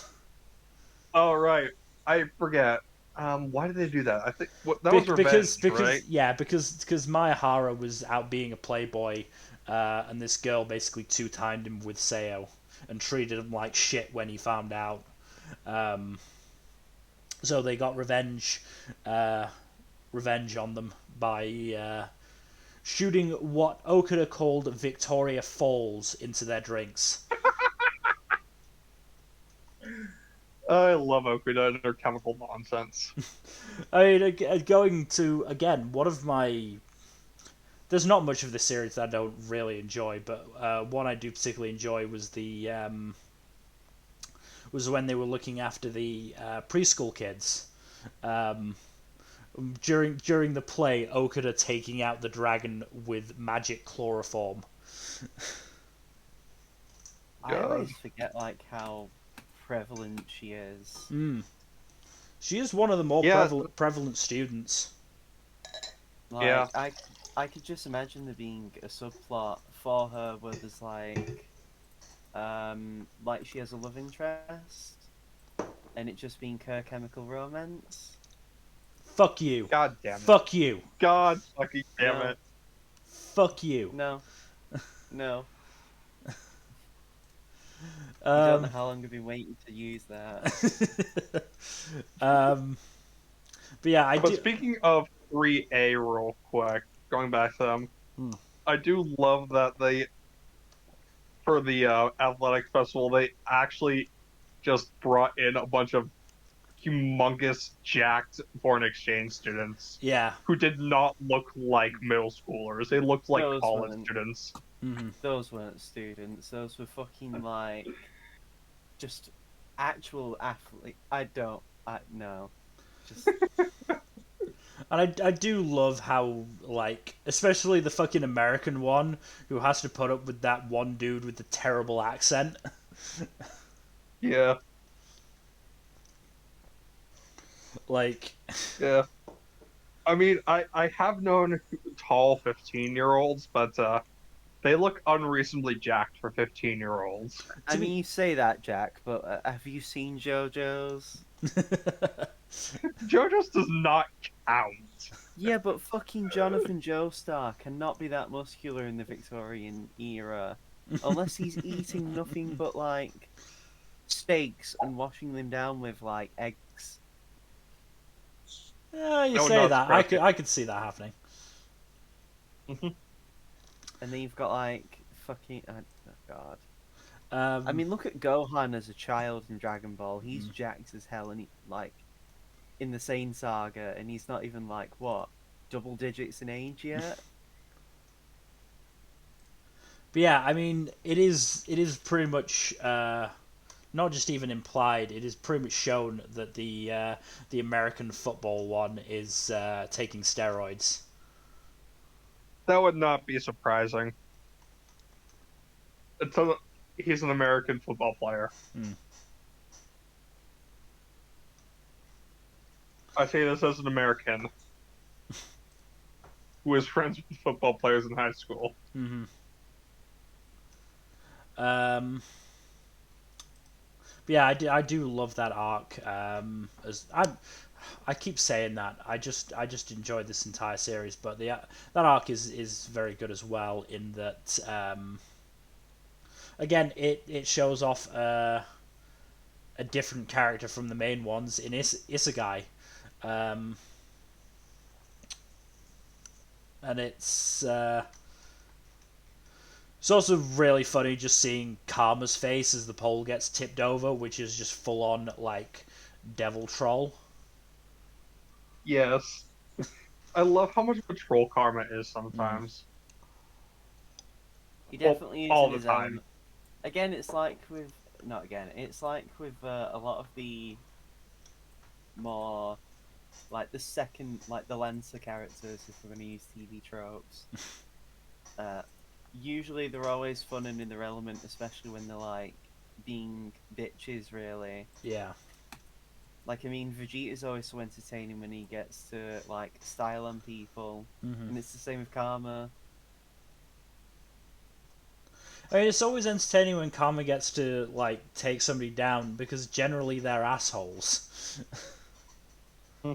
Oh right, I forget. Why did they do that? I think that was revenge, right? because Mayahara was out being a playboy, and this girl basically two-timed him with Seo and treated him like shit when he found out. Um, so they got revenge on them by shooting what Okuda called Victoria Falls into their drinks. I love Okuda and their chemical nonsense. I mean, going to again one of my. There's not much of the series that I don't really enjoy, but one I do particularly enjoy was when they were looking after the preschool kids. Um, during the play, Okuda taking out the dragon with magic chloroform. I God. always forget like how prevalent she is. Mm. She is one of the more Yeah, prevalent students. yeah. Like I could just imagine there being a subplot for her where there's like she has a love interest and it just being her chemical romance. Fuck you. God damn it. Fuck you. God fucking damn No. it. Fuck you. No. No. You don't know Um, how long I've been waiting to use that. um, but yeah, I But do. speaking of 3A real quick, going back to them, Hmm. I do love that for the athletic festival, they actually just brought in a bunch of humongous, jacked foreign exchange students Yeah. who did not look like middle schoolers. They looked like Those college weren't students. Hmm. those weren't students. Those were fucking like just actual athlete. I no. Just And I do love how, like, especially the fucking American one who has to put up with that one dude with the terrible accent. Yeah, Like, yeah. I mean, I have known tall 15-year-olds, but they look unreasonably jacked for 15-year-olds. I to mean me. you say that, Jack, but have you seen JoJo's? JoJo's does not count. Yeah, but fucking Jonathan Joestar cannot be that muscular in the Victorian era unless he's eating nothing but like steaks and washing them down with like eggs. Yeah, you That would say not that. surprise me. I could see that happening. And then you've got like fucking oh god. I Um, mean, look at Gohan as a child in Dragon Ball. He's Mm. jacked as hell, and he like in the Saiyan saga, and he's not even like what double digits in age yet. but yeah, I mean, it is pretty much not just even implied. It is pretty much shown that the American football one is taking steroids. That would not be surprising. It's a, he's an American football player. Mm. I say this as an American who was friends with football players in high school. Hmm. Um, but yeah, I do love that arc. As I keep saying that. I just enjoyed this entire series, but that arc is very good as well. In that, again, it shows off a different character from the main ones in Isegai, um, and it's It's also really funny just seeing Karma's face as the pole gets tipped over, which is just full on like devil troll. Yes. I love how much of a troll Karma is Mm. sometimes. He Well, definitely is all in the his time. element. Again, it's like with not again. It's like with a lot of the more like the second, like the Lancer characters, if we're going to use TV tropes. Uh, Usually they're always fun and in their element, especially when they're like being bitches, really. Yeah. Like, I mean, Vegeta's always so entertaining when he gets to like style on people, Mm-hmm. and it's the same with Karma. I mean, it's always entertaining when Karma gets to like take somebody down because generally they're assholes, Hmm.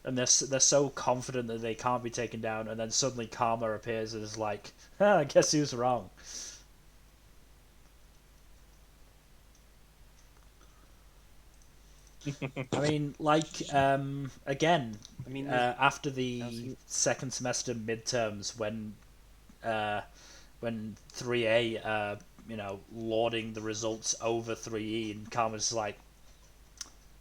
and they're so confident that they can't be taken down, and then suddenly Karma appears and is like, ah, "I guess who's wrong." I mean, like again, I mean, there's after I the was second semester midterms, uh, when 3A, lauding the results over 3E, and Karma's like,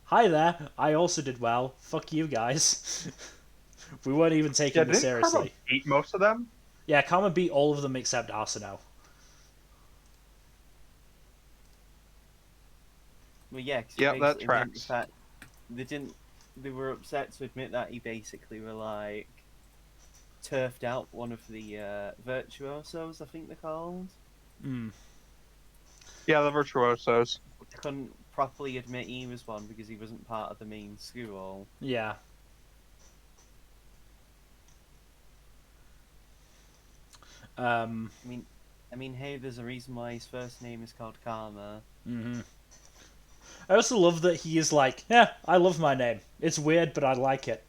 "Hi there, I also did well. Fuck you guys." We weren't even Yeah, taking this didn't Karma seriously. beat most of them? Yeah, Karma beat all of them except Arsenal. well, yeah, because he Yeah, that basically meant the tracks. fact they didn't. They were upset to admit that he basically were like turfed out one of the virtuosos, I think they're called. Mm, Yeah, the virtuosos. Couldn't properly admit he was one because he wasn't part of the main school. yeah. Um, I mean, hey, there's a reason why his first name is called Karma. hmm I also love that he is like, yeah, I love my name. It's weird, but I like it.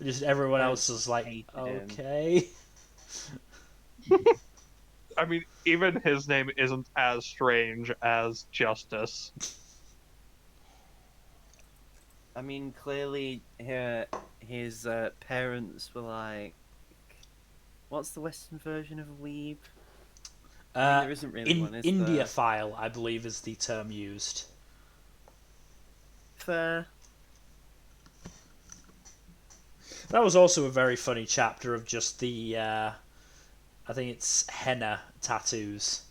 Just everyone else Parents is like, hated him. okay. I mean, even his name isn't as strange as Justice. I mean, clearly, his parents were like, "What's the Western version of a weeb?" I mean, Uh, there isn't really in one, is India there? file, I believe is the term used. Fair. That was also a very funny chapter of just the, I think it's henna tattoos.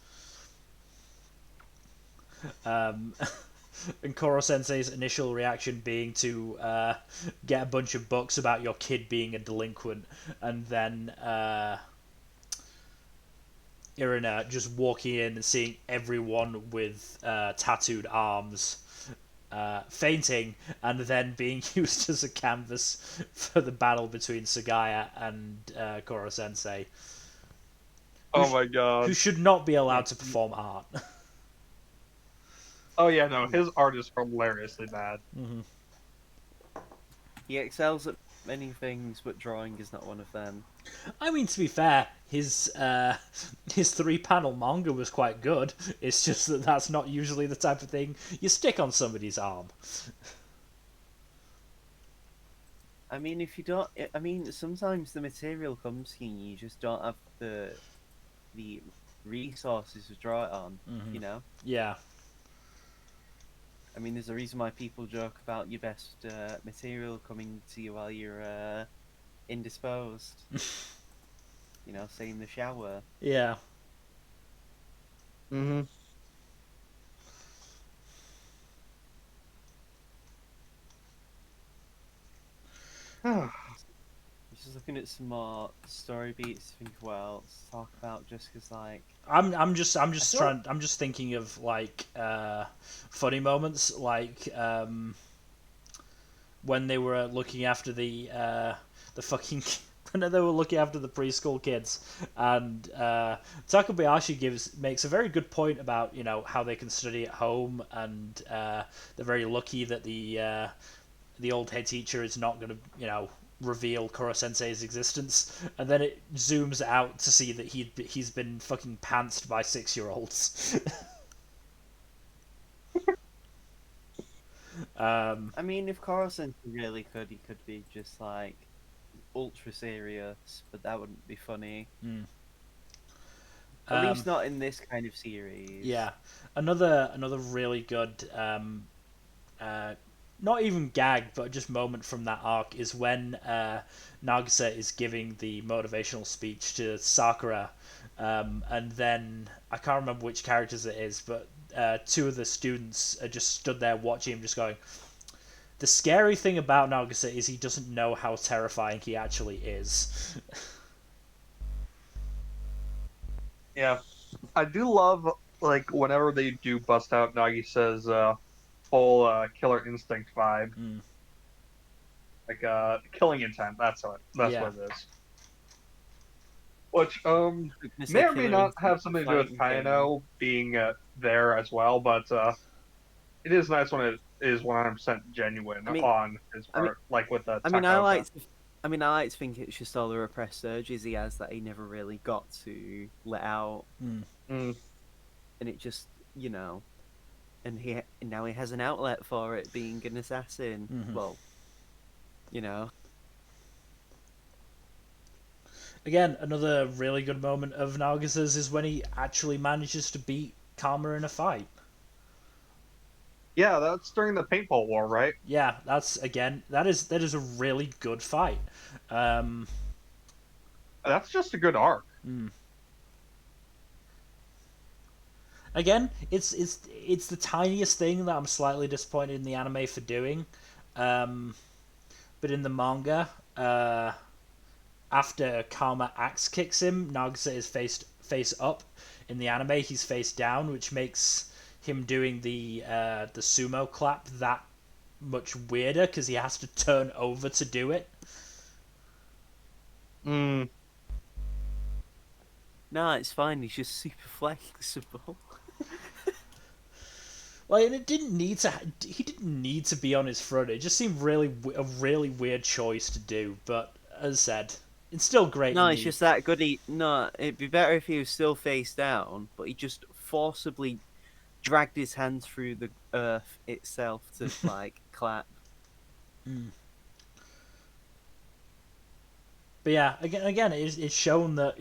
Um, and Kurosensei's initial reaction being to get a bunch of books about your kid being a delinquent, and then Irina just walking in and seeing everyone with tattooed arms fainting, and then being used as a canvas for the battle between Sagaya and Kurosensei, who, Oh my who god. should not be Yeah, allowed to perform art. Oh yeah, no, his art is hilariously bad. Mm-hmm. he excels at many things, but drawing is not one of them. I mean, to be fair, his 3 panel manga was quite good. It's just that that's not usually the type of thing you stick on somebody's arm. I mean, if you don't, I mean, sometimes the material comes to you, and you just don't have the resources to draw it on. Mm-hmm. You know, Yeah, I mean, there's a reason why people joke about your best material coming to you while you're indisposed. You know, say in the shower. yeah. Mm-hmm. Just looking at some more story beats to think of what else to talk about, just because, like, I'm just I feel like I'm just thinking of like funny moments like when they were looking after the fucking when they were looking after the preschool kids, and Takabayashi makes a very good point about how they can study at home, and they're very lucky that the old head teacher is not going to reveal Kurosensei's existence, and then it zooms out to see that he's been fucking pantsed by 6-year-olds. um, I mean, if Cory Sensei really could, he could be just like ultra serious, but that wouldn't be funny. Mm. At least not in this kind of series. Yeah, another really good uh, not even gag, but just moment from that arc is when Nagisa is giving the motivational speech to Sakura, and then I can't remember which characters it is, but two of the students are just stood there watching him, just going. The scary thing about Nagisa is he doesn't know how terrifying he actually is. Yeah, I do love like whenever they do bust out Nagisa's whole killer instinct vibe, Mm, like killing intent. That's yeah. what it is. Which Quickness may a or may killer not instinct have to something to do fight with in general. Kyano being there as well, but it is nice when it is 100% genuine I mean, on his I mean, part, like with I mean, I Takaoka. like to, I mean, I like to think it's just all the repressed urges he has that he never really got to let out, Mm, Mm. and it just, you know, and now he has an outlet for it, being an assassin. hmm Well, you know, Again, another really good moment of Nagisa's is when he actually manages to beat Karma in a fight. Yeah, that's during the paintball war, right? Yeah, that's again that is a really good fight. Um, That's just a good arc. mm. Again, it's the tiniest thing that I'm slightly disappointed in the anime for doing. Um, but in the manga, after Karma axe kicks him, Nagisa is face up. In the anime, he's face down, which makes him doing the sumo clap that much weirder because he has to turn over to do it. Mm. no, it's fine. He's just super flexible. Like, and it didn't need to. He didn't need to be on his front. It just seemed really a really weird choice to do. But as I said, it's still great No, in it's the. just that good. No, it'd be better if he was still face down, but he just forcibly dragged his hands through the earth itself to like clap. Mm. But yeah, again, it's shown that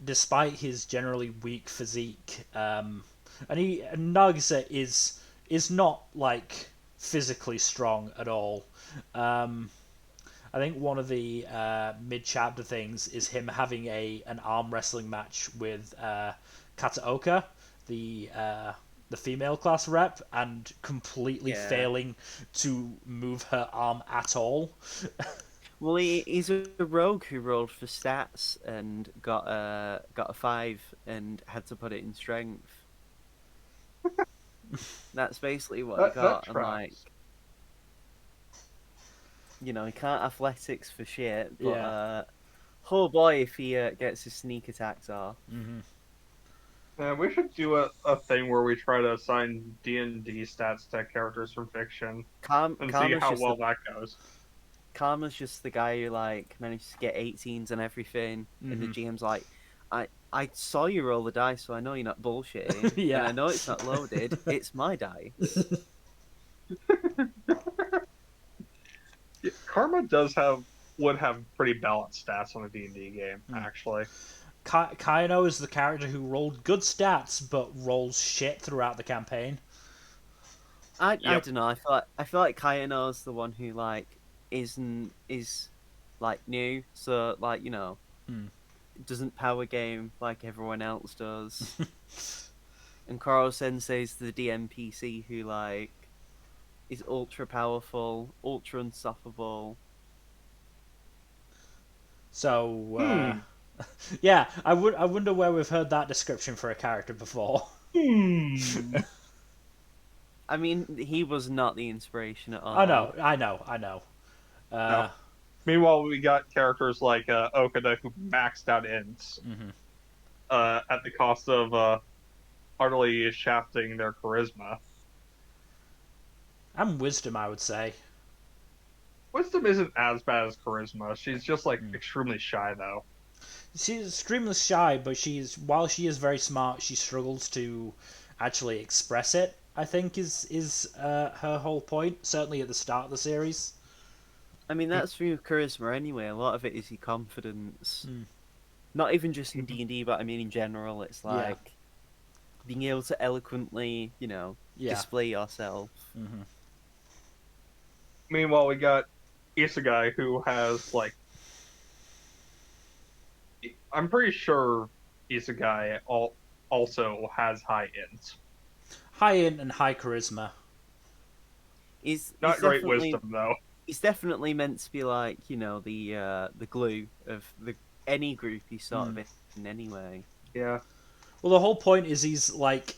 despite his generally weak physique, and Nagisa is not like physically strong at all. Um, I think one of the mid chapter things is him having an arm wrestling match with Kataoka, the female class rep, and completely Yeah. failing to move her arm at all. Well, he's a rogue who rolled for stats and got a 5 and had to put it in strength. That's basically what he That got, and like, tracks. you know, he can't athletics for shit, but Yeah. oh boy, if he gets his sneak attacks off. hmm And we should do a thing where we try to assign D&D stats to characters from fiction and see Karma's how just the well that goes. Karma's just the guy who like managed to get 18s and everything, and the hmm GM's like, I saw you roll the dice, so I know you're not bullshitting, and yeah. I know it's not loaded. It's my dice. Yeah, Karma would have pretty balanced stats on a D&D game, Mm. actually. Kyano is the character who rolled good stats but rolls shit throughout the campaign. I Yep. don't know. I feel like Kyano's the one who like is like new, so like Mm. doesn't power game like everyone else does. And Kurosensei's the DMPC who like is ultra powerful, ultra unstoppable. So Hmm. yeah, I wonder where we've heard that description for a character before. Hmm. I mean, he was not the inspiration at I all. know, I know, I know. No. Uh, Meanwhile, we got characters like Okada who maxed out ints mhm. at the cost of utterly shafting their charisma. And wisdom, I would say. Wisdom isn't as bad as charisma. She's just like Mm. extremely shy though. She's extremely shy, but while she is very smart, she struggles to actually express it. I think is her whole point. Certainly at the start of the series. I mean, that's through charisma anyway. A lot of it is your confidence. Mm. Not even just in D&D, but I mean in general. It's Yeah. like being able to eloquently, Yeah. display yourself. Mm-hmm. Meanwhile, we got Isegai, who has like, I'm pretty sure Isegai also has high ends. High int and high charisma. He's Not great definitely wisdom though. he's definitely meant to be like the glue of the any group he's sort of Mm. in anyway. Yeah. Well, the whole point is he's like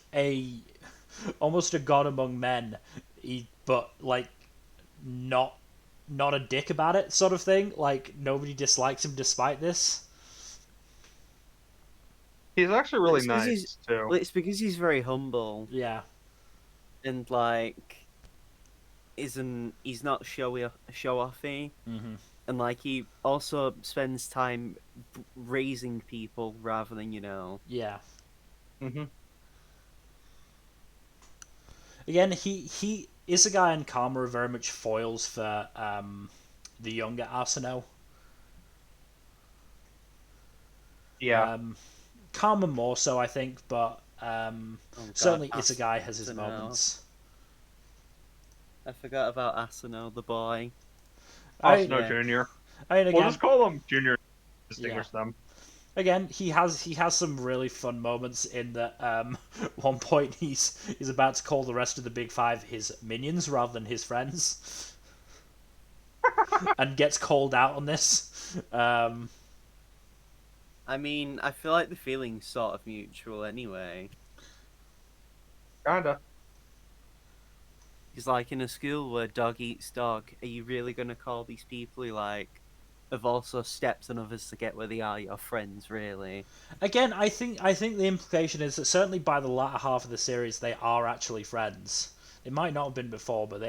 almost a god among men, but like not not a dick about it, sort of thing. Like nobody dislikes him despite this. He's actually really It's because he's nice too. well, it's because he's very humble Yeah. and like he's not show offy, Mm-hmm. and like he also spends time raising people rather than Yeah. Hmm. Again, he Isegai and Karma are very much foils for the younger Asano. Yeah. Karma more so, I think, but Oh God, certainly Isegai has his Asano. moments. I forgot about Asano, the boy. I Asano Yeah, Jr. I mean We'll again, just call him Junior to yeah. distinguish them. Again, he has some really fun moments in that one point he's about to call the rest of the Big Five his minions rather than his friends, and gets called out on this. I mean, I feel like the feeling's sort of mutual anyway. Kinda. It's like in a school where dog eats dog. Are you really going to call these people who like have also stepped on others to get where they are your friends? Really? Again, I think the implication is that certainly by the latter half of the series they are actually friends. It might not have been before, but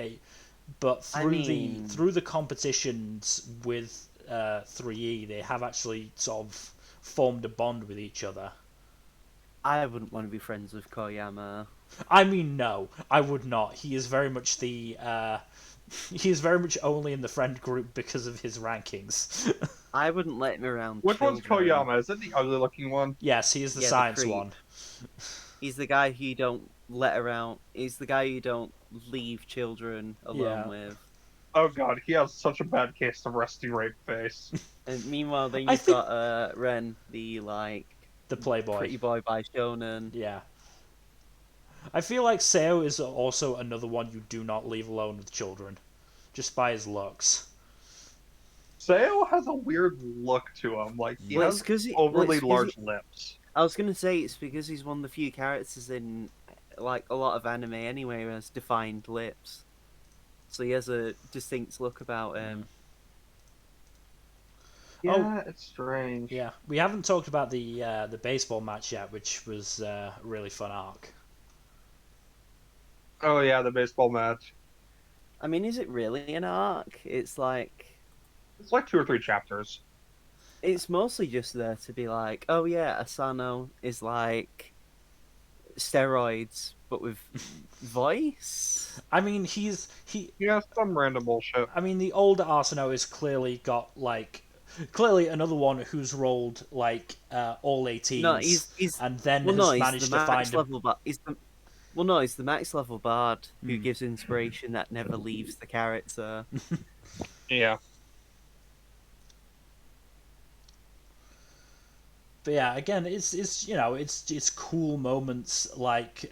I mean, through the competitions with 3E, they have actually sort of formed a bond with each other. I wouldn't want to be friends with Koyama. I mean, no, I would not. He is very much he is very much only in the friend group because of his rankings. I wouldn't let him around Which one's children. Koyama? Is it the ugly looking one? Yes, he is the Yeah, the science creep. one. He's the guy who you don't let around. He's the guy you don't leave children alone Yeah, with. Oh god, he has such a bad case of rusty rape face. And meanwhile, then I you've think got Ren, the like the Playboy. pretty boy by Shonen. Yeah, I feel like Seo is also another one you do not leave alone with children, just by his looks. Seo has a weird look to him. Like, he Well, has overly large lips. I was gonna say it's because he's one of the few characters in like a lot of anime anyway who has defined lips, so he has a distinct look about him. Yeah, it's strange. Yeah, we haven't talked about the baseball match yet, which was a really fun arc. Oh yeah, the baseball match. I mean, is it really an arc? It's like It's like 2 or 3 chapters. it's mostly just there to be like, oh yeah, Asano is like steroids but with voice. I mean, he. Yeah, some random bullshit. I mean, the older Arsenault is clearly got like clearly another one who's rolled like all No, 18s he's and then well, no, has he's the managed to max find a. level, but he's the well, no, he's the max level bard who Hmm. gives inspiration that never leaves the character. Yeah. But yeah, again, it's it's cool moments like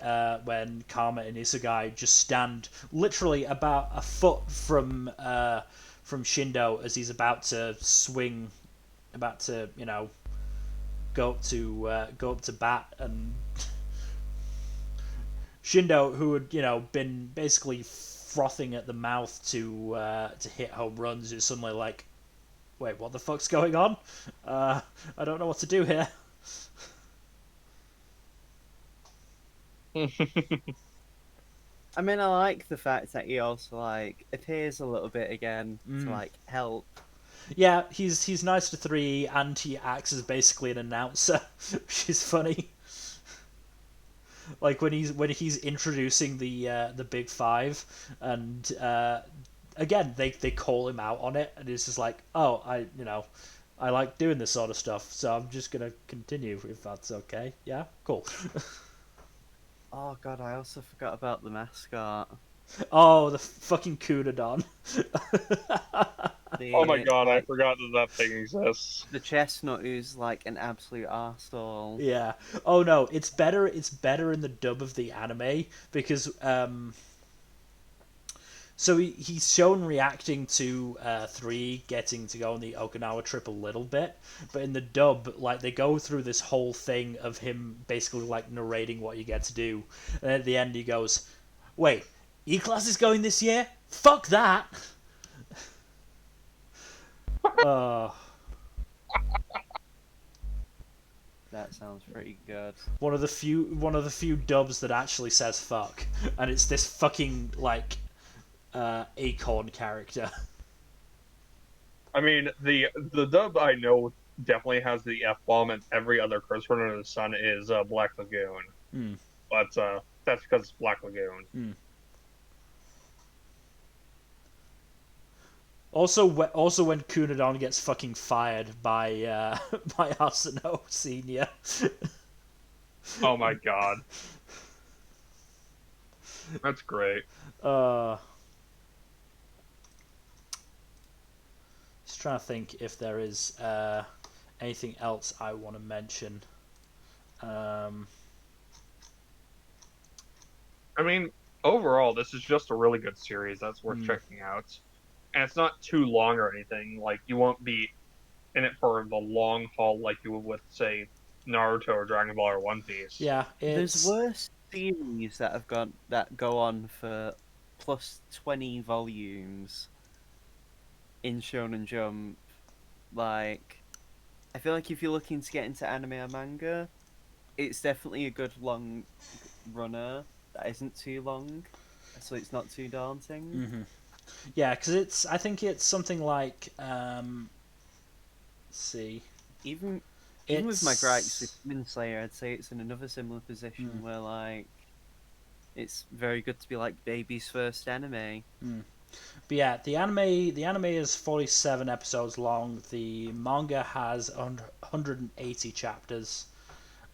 when Karma and Isegai just stand literally about a foot from Shindo as he's about to swing, about to go up to bat, and Shindo, who had been basically frothing at the mouth to hit home runs, is suddenly like, wait, what the fuck's going on? I don't know what to do here. I mean, I like the fact that he also like appears a little bit again to Mm. like help. Yeah, he's nice to 3, and he acts as basically an announcer, which is funny. Like when he's introducing the Big Five, and again, they call him out on it, and it's just like, oh, I like doing this sort of stuff, so I'm just gonna continue if that's okay. Yeah, cool. Oh god, I also forgot about the mascot. Oh, the fucking Kunadon. Oh my The god, I like forgot that thing exists. the chestnut who's like an absolute arsehole. Yeah. Oh no, it's better. It's better in the dub of the anime because so he's shown reacting to 3 getting to go on the Okinawa trip a little bit, but in the dub, like they go through this whole thing of him basically like narrating what you get to do, and at the end he goes, "Wait, E-class is going this year? Fuck that!" Uh, That sounds pretty good. one of the few dubs that actually says fuck, and it's this fucking like acorn character. I mean, the dub I know definitely has the F bomb, and every other curse word under the sun is Black Lagoon. Mm. But that's because it's Black Lagoon. Mm. Also, when Kunadon gets fucking fired by by Asano Senior. Oh my god, that's great. uh, just trying to think if there is anything else I want to mention. Um, I mean, overall, this is just a really good series that's worth checking out, and it's not too long or anything. Like you won't be in it for the long haul like you would with, say, Naruto or Dragon Ball or One Piece. yeah, There's worse series that go on for plus 20 volumes in Shonen Jump. Like, I feel like if you're looking to get into anime or manga, it's definitely a good long runner that isn't too long, so it's not too daunting. Mm-hmm. Yeah, because I think it's something like let's see. Even with my gripes with Demon Slayer, I'd say it's in another similar position where like it's very good to be like baby's first anime. But yeah, the anime is 47 episodes long. The manga has 180 chapters.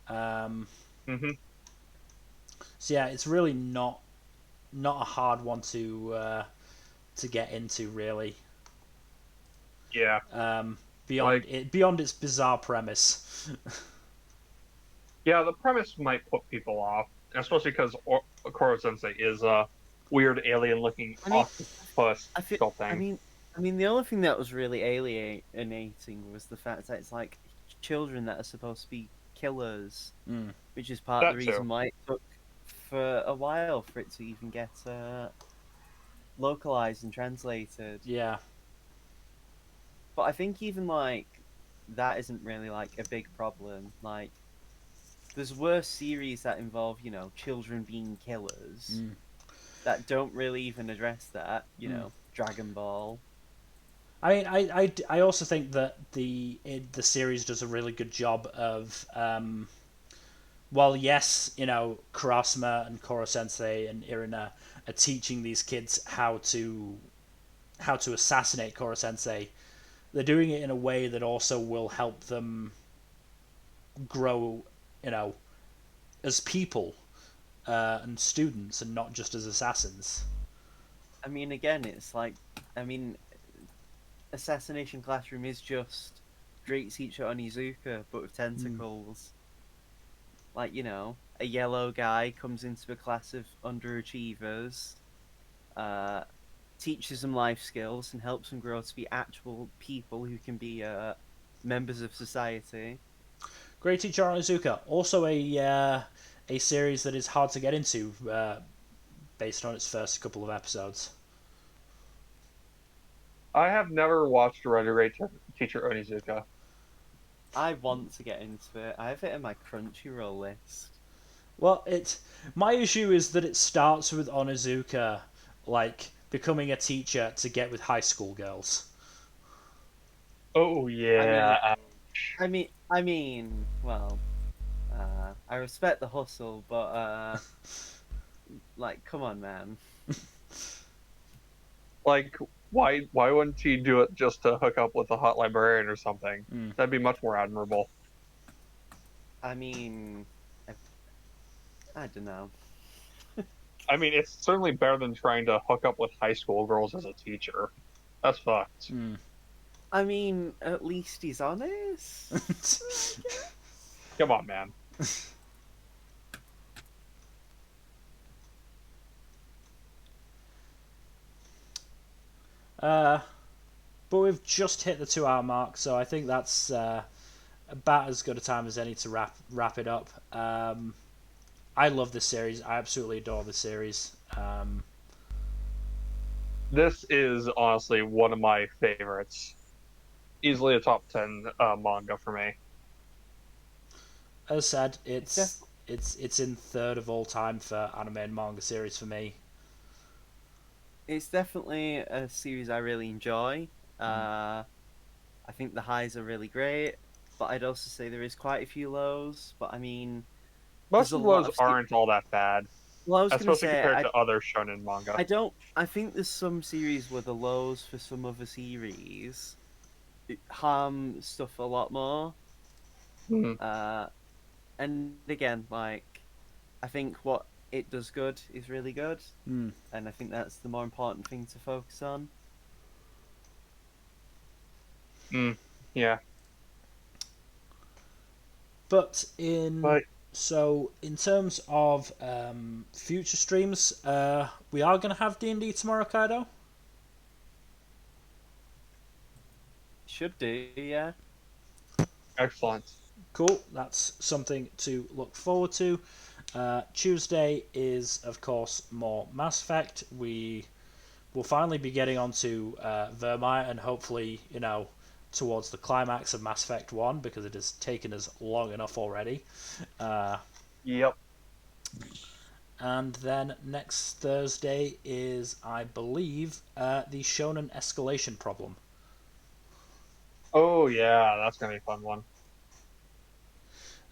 Um, Mm-hmm. so yeah, it's really not a hard one to get into, really. Yeah. Beyond its bizarre premise. Yeah, the premise might put people off, especially because Kurosensei is a weird alien-looking octopus I feel. thing. I mean, the only thing that was really alienating was the fact that it's like children that are supposed to be killers, which is part of the reason why it took for a while for it to even get localized and translated. Yeah. But I think even like that isn't really like a big problem. Like, there's worse series that involve children being killers that don't really even address that. Dragon Ball. I mean, I also think that the series does a really good job of while yes, Kurasuma and Kurosensei and Irina are teaching these kids how to assassinate Kurosensei, they're doing it in a way that also will help them grow, as people and students, and not just as assassins. I mean, again, it's like, Assassination Classroom is just great teacher Onizuka, but with tentacles. Like, a yellow guy comes into a class of underachievers, teaches them life skills, and helps them grow to be actual people who can be members of society. Great teacher Onizuka, also a series that is hard to get into based on its first couple of episodes. I have never watched Great Teacher Onizuka. I want to get into it. I have it in my Crunchyroll list. Well, my issue is that it starts with Onizuka like becoming a teacher to get with high school girls. Oh yeah. I mean, well, I respect the hustle, but, like, come on, man. Like, why wouldn't he do it just to hook up with a hot librarian or something? Mm. That'd be much more admirable. I mean, I don't know. I mean, it's certainly better than trying to hook up with high school girls as a teacher. That's fucked. Mm. I mean, at least he's honest. I guess. Come on, man. But we've just hit the 2 hour mark, so I think that's about as good a time as any to wrap it up. I love this series. I absolutely adore this series. This is honestly one of my favorites. Easily a top 10 manga for me. As I said, It's it's in third of all time for anime and manga series for me. it's definitely a series I really enjoy. Mm. I think the highs are really great, but I'd also say there is quite a few lows. But I mean, there's Most a of lot those of. aren't all that bad, Well, I was gonna especially say compared to other shonen manga. I don't. I think there's some series where the lows for some other series harm stuff a lot more. Mhm. Uh, and again, like I think what it does good is really good, Mm. and I think that's the more important thing to focus on. Mm. Yeah, But but in terms of future streams, we are going to have D&D tomorrow, Kaido. Should do, yeah. excellent. Cool. That's something to look forward to. Tuesday is, of course, more Mass Effect. We will finally be getting onto Vermeer and hopefully, towards the climax of Mass Effect 1 because it has taken us long enough already. Uh, Yep. and then next Thursday is, I believe, the Shonen Escalation Problem. Oh yeah, that's gonna be a fun one.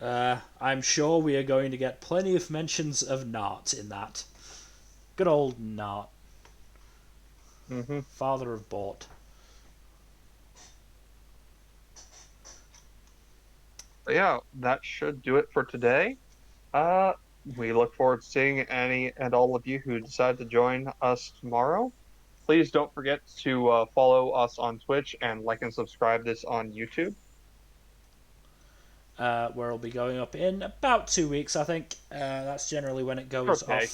I'm sure we are going to get plenty of mentions of Nart in that. Good old Nart, Hmm. father of Bort. But yeah, that should do it for today. Uh, we look forward to seeing any and all of you who decide to join us tomorrow. Please don't forget to follow us on Twitch and like and subscribe this on YouTube. Where it'll be going up in about 2 weeks, I think. That's generally when it Okay.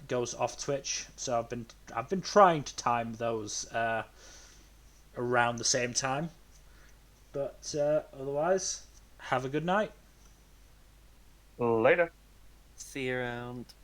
goes off Twitch. So I've been trying to time those around the same time. But otherwise, have a good night. Later. See you around.